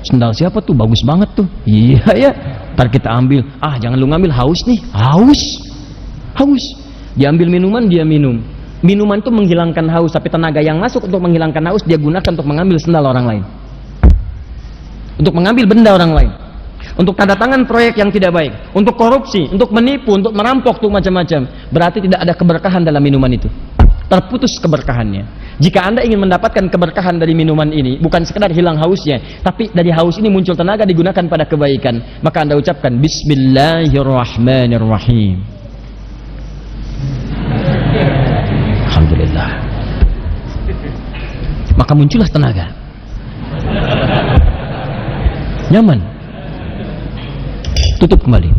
B: sendal siapa tuh? Bagus banget tuh. Iya ya. Ntar kita ambil. Ah, jangan lu ngambil, haus nih. Haus. Diambil minuman, dia minum. Minuman itu menghilangkan haus, tapi tenaga yang masuk untuk menghilangkan haus dia gunakan untuk mengambil sendal orang lain. Untuk mengambil benda orang lain. Untuk tanda tangan proyek yang tidak baik, untuk korupsi, untuk menipu, untuk merampok, untuk macam-macam. Berarti tidak ada keberkahan dalam minuman itu. Terputus keberkahannya. Jika Anda ingin mendapatkan keberkahan dari minuman ini, bukan sekedar hilang hausnya, tapi dari haus ini muncul tenaga digunakan pada kebaikan, maka Anda ucapkan Bismillahirrahmanirrahim. Alhamdulillah. Maka muncullah tenaga. Nyaman. Tutup kembali.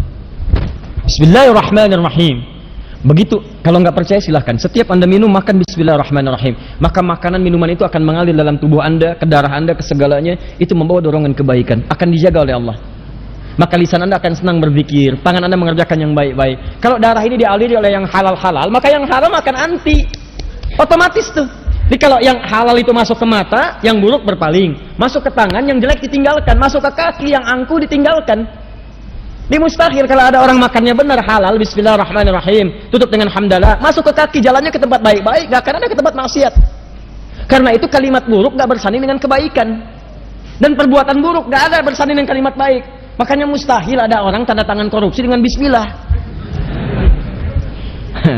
B: Bismillahirrahmanirrahim. Begitu, kalau nggak percaya silahkan. Setiap Anda minum, makan Bismillahirrahmanirrahim. Maka makanan minuman itu akan mengalir dalam tubuh Anda, ke darah Anda, ke segalanya. Itu membawa dorongan kebaikan. Akan dijaga oleh Allah. Maka lisan Anda akan senang berzikir, tangan Anda mengerjakan yang baik-baik. Kalau darah ini dialiri oleh yang halal-halal, maka yang haram akan anti. Otomatis tuh. Jadi kalau yang halal itu masuk ke mata, yang buruk berpaling. Masuk ke tangan, yang jelek ditinggalkan. Masuk ke kaki, yang angkuh ditinggalkan. Di mustahil kalau ada orang makannya benar halal, Bismillahirrahmanirrahim, tutup dengan hamdalah, masuk ke kaki, jalannya ke tempat baik-baik, gak akan ada ke tempat maksiat. Karena itu kalimat buruk gak bersanding dengan kebaikan, dan perbuatan buruk gak ada bersanding dengan kalimat baik. Makanya mustahil ada orang tanda tangan korupsi dengan Bismillah.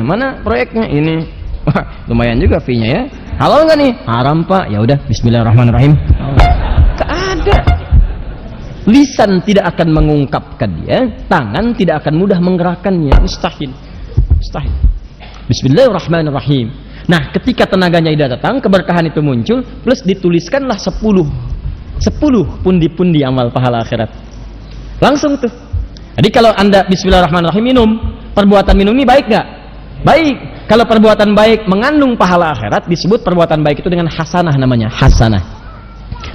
B: Mana proyeknya ini? Wah, lumayan juga fee-nya ya. Halal nggak nih? Haram pak. Ya udah, Bismillahirrahmanirrahim. Gak ada. Lisan tidak akan mengungkapkan dia, tangan tidak akan mudah menggerakkannya, mustahil. Mustahil. Bismillahirrahmanirrahim. Nah, ketika tenaganya tidak datang, keberkahan itu muncul, plus dituliskanlah 10 pundi-pundi amal pahala akhirat. Langsung tuh. Jadi kalau Anda Bismillahirrahmanirrahim minum, perbuatan minum ini baik nggak? Baik. Kalau perbuatan baik mengandung pahala akhirat, disebut perbuatan baik itu dengan hasanah namanya, hasanah.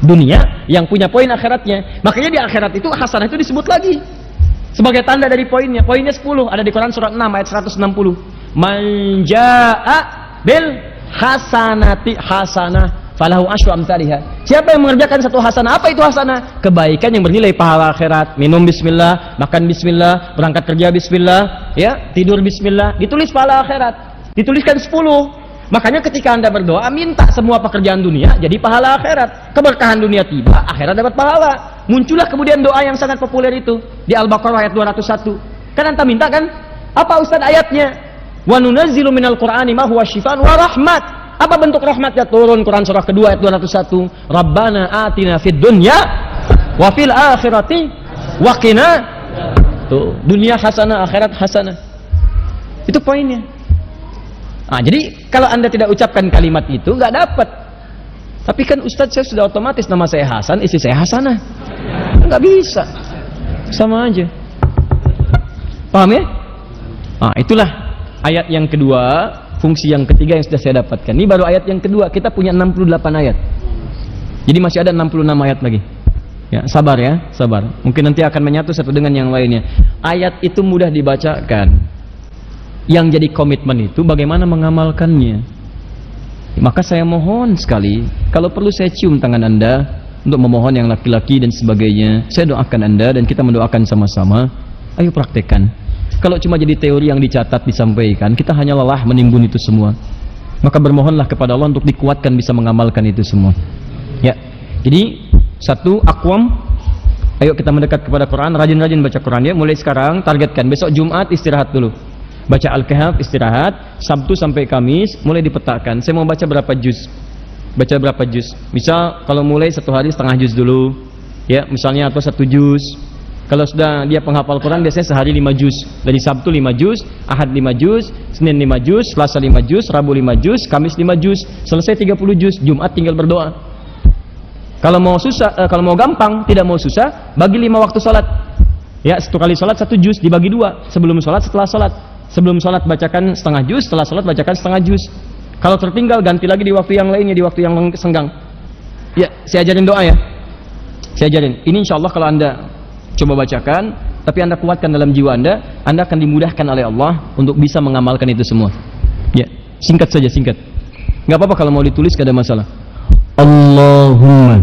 B: Dunia yang punya poin akhiratnya, makanya di akhirat itu hasanah itu disebut lagi sebagai tanda dari poinnya. Poinnya 10, ada di Quran surat 6 ayat 160. Man jaa'a bil hasanati hasanah falahu asyru amsalihha. Siapa yang mengerjakan satu hasanah? Apa itu hasanah? Kebaikan yang bernilai pahala akhirat. Minum bismillah, makan bismillah, berangkat kerja bismillah, ya, tidur bismillah, ditulis pahala akhirat. Dituliskan 10. Makanya ketika Anda berdoa, minta semua pekerjaan dunia jadi pahala akhirat. Keberkahan dunia tiba, akhirat dapat pahala. Muncullah kemudian doa yang sangat populer itu di Al-Baqarah ayat 201. Kan Anda minta kan? Apa Ustaz ayatnya? Wa nunazzilu minal Qur'ani ma huwa syifaan wa rahmat. Apa bentuk rahmatnya? Turun Quran surah kedua ayat 201. Rabbana atina fid dunya wa fil akhirati wa qina. Tuh, dunia hasanah, akhirat hasanah. Itu poinnya. Nah, jadi kalau Anda tidak ucapkan kalimat itu nggak dapat. Tapi kan Ustadz saya sudah otomatis nama saya Hasan, istri saya Hasanah. Nggak bisa. Sama aja. Paham ya? Nah, itulah ayat yang kedua, fungsi yang ketiga yang sudah saya dapatkan. Ini baru ayat yang kedua, kita punya 68 ayat. Jadi masih ada 66 ayat lagi. Ya, sabar ya, sabar. Mungkin nanti akan menyatu satu dengan yang lainnya. Ayat itu mudah dibacakan. Yang jadi komitmen itu bagaimana mengamalkannya. Maka saya mohon sekali, kalau perlu saya cium tangan Anda untuk memohon yang laki-laki dan sebagainya. Saya doakan Anda dan kita mendoakan sama-sama. Ayo praktekkan. Kalau cuma jadi teori yang dicatat disampaikan, kita hanya lelah menimbun itu semua.
A: Maka bermohonlah kepada Allah untuk dikuatkan bisa mengamalkan itu semua. Ya. Jadi satu, aqwam. Ayo kita mendekat kepada Quran, rajin-rajin baca Quran ya. Mulai sekarang targetkan besok Jumat istirahat dulu. Baca Al-Kahf istirahat, Sabtu sampai Kamis mulai dipetakan. Saya mau baca berapa juz? Baca berapa juz? Misal kalau mulai satu hari setengah juz dulu. Ya, misalnya atau 1 juz. Kalau sudah dia penghafal Quran biasanya sehari 5 juz. Dari Sabtu 5 juz, Ahad 5 juz, Senin 5 juz, Selasa 5 juz, Rabu 5 juz, Kamis 5 juz. Selesai 30 juz, Jumat tinggal berdoa. Kalau mau susah, kalau mau gampang, tidak mau susah, bagi 5 waktu salat. Ya, satu kali salat 1 juz dibagi 2. Sebelum salat, setelah salat. Sebelum salat bacakan setengah juz, setelah salat bacakan setengah juz. Kalau tertinggal ganti lagi di waktu yang lainnya, di waktu yang senggang. Ya, saya ajarin doa ya. Saya ajarin. Ini insya Allah kalau Anda coba bacakan, tapi Anda kuatkan dalam jiwa Anda akan dimudahkan oleh Allah untuk bisa mengamalkan itu semua. Ya, singkat saja, singkat. Nggak apa-apa kalau mau ditulis, nggak ada masalah. Allahumma,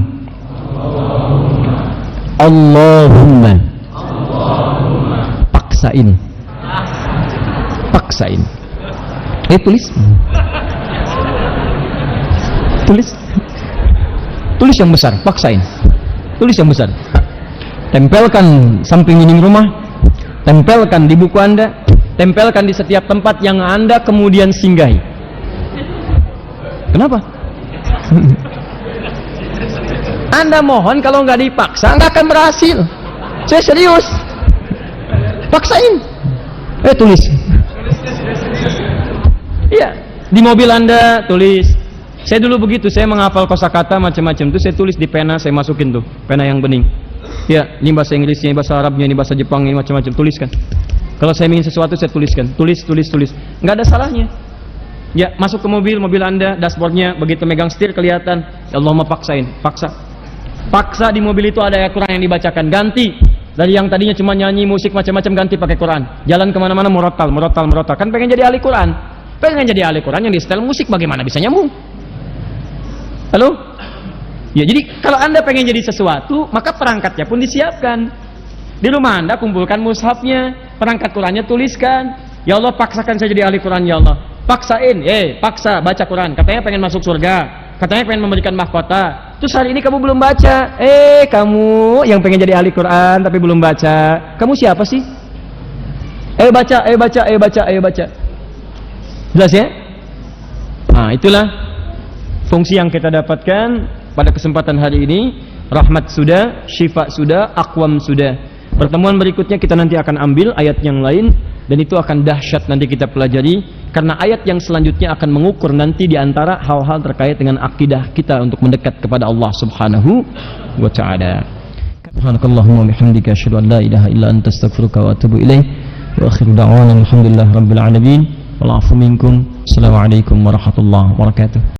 A: Allahumma, paksain, paksain. Tulis, tulis, tulis yang besar, paksain. Tulis yang besar. Tempelkan samping dinding rumah, tempelkan di buku Anda, tempelkan di setiap tempat yang Anda kemudian singgahi. Kenapa? Anda mohon kalau nggak dipaksa nggak akan berhasil. Saya serius. Paksain. Tulis. Iya, di mobil Anda tulis. Saya dulu begitu, saya menghafal kosakata macam-macam itu saya tulis di pena, saya masukin tuh pena yang bening. Ya, ini bahasa Inggrisnya, ini bahasa Arabnya, ini bahasa Jepang, ini macam-macam, tuliskan. Kalau saya ingin sesuatu saya tuliskan, tulis, nggak ada salahnya. Ya, masuk ke mobil Anda, dashboardnya begitu megang setir kelihatan. Ya Allah mau paksain, paksa di mobil itu ada ayat Quran yang dibacakan, ganti dari yang tadinya cuma nyanyi musik macam-macam ganti pakai Quran. Jalan kemana-mana murotal, kan pengen jadi ahli Quran, yang di setel musik bagaimana bisa nyambung? Halo? Ya, jadi kalau Anda pengen jadi sesuatu, maka perangkatnya pun disiapkan. Di rumah Anda kumpulkan mushafnya, perangkat Qurannya tuliskan. Ya Allah, paksakan saya jadi ahli Quran ya Allah. Paksain, paksa baca Quran. Katanya pengen masuk surga, katanya pengen memberikan mahkota. Terus hari ini kamu belum baca. Kamu yang pengen jadi ahli Quran tapi belum baca. Kamu siapa sih? Baca. Jelas ya? Nah, itulah fungsi yang kita dapatkan pada kesempatan hari ini. Rahmat sudah, syifa sudah, aqwam sudah. Pertemuan berikutnya kita nanti akan ambil ayat yang lain, dan itu akan dahsyat nanti kita pelajari, karena ayat yang selanjutnya akan mengukur nanti diantara hal-hal terkait dengan akidah kita untuk mendekat kepada Allah subhanahu wa ta'ala. Subhanakallahumma bihamdika asyhadu an la ilaha illa anta astaghfiruka wa atubu ilaik. Wa akhiru da'wana alhamdulillahi rabbil alamin. Wal 'afu minkum. Assalamualaikum warahmatullahi wabarakatuh.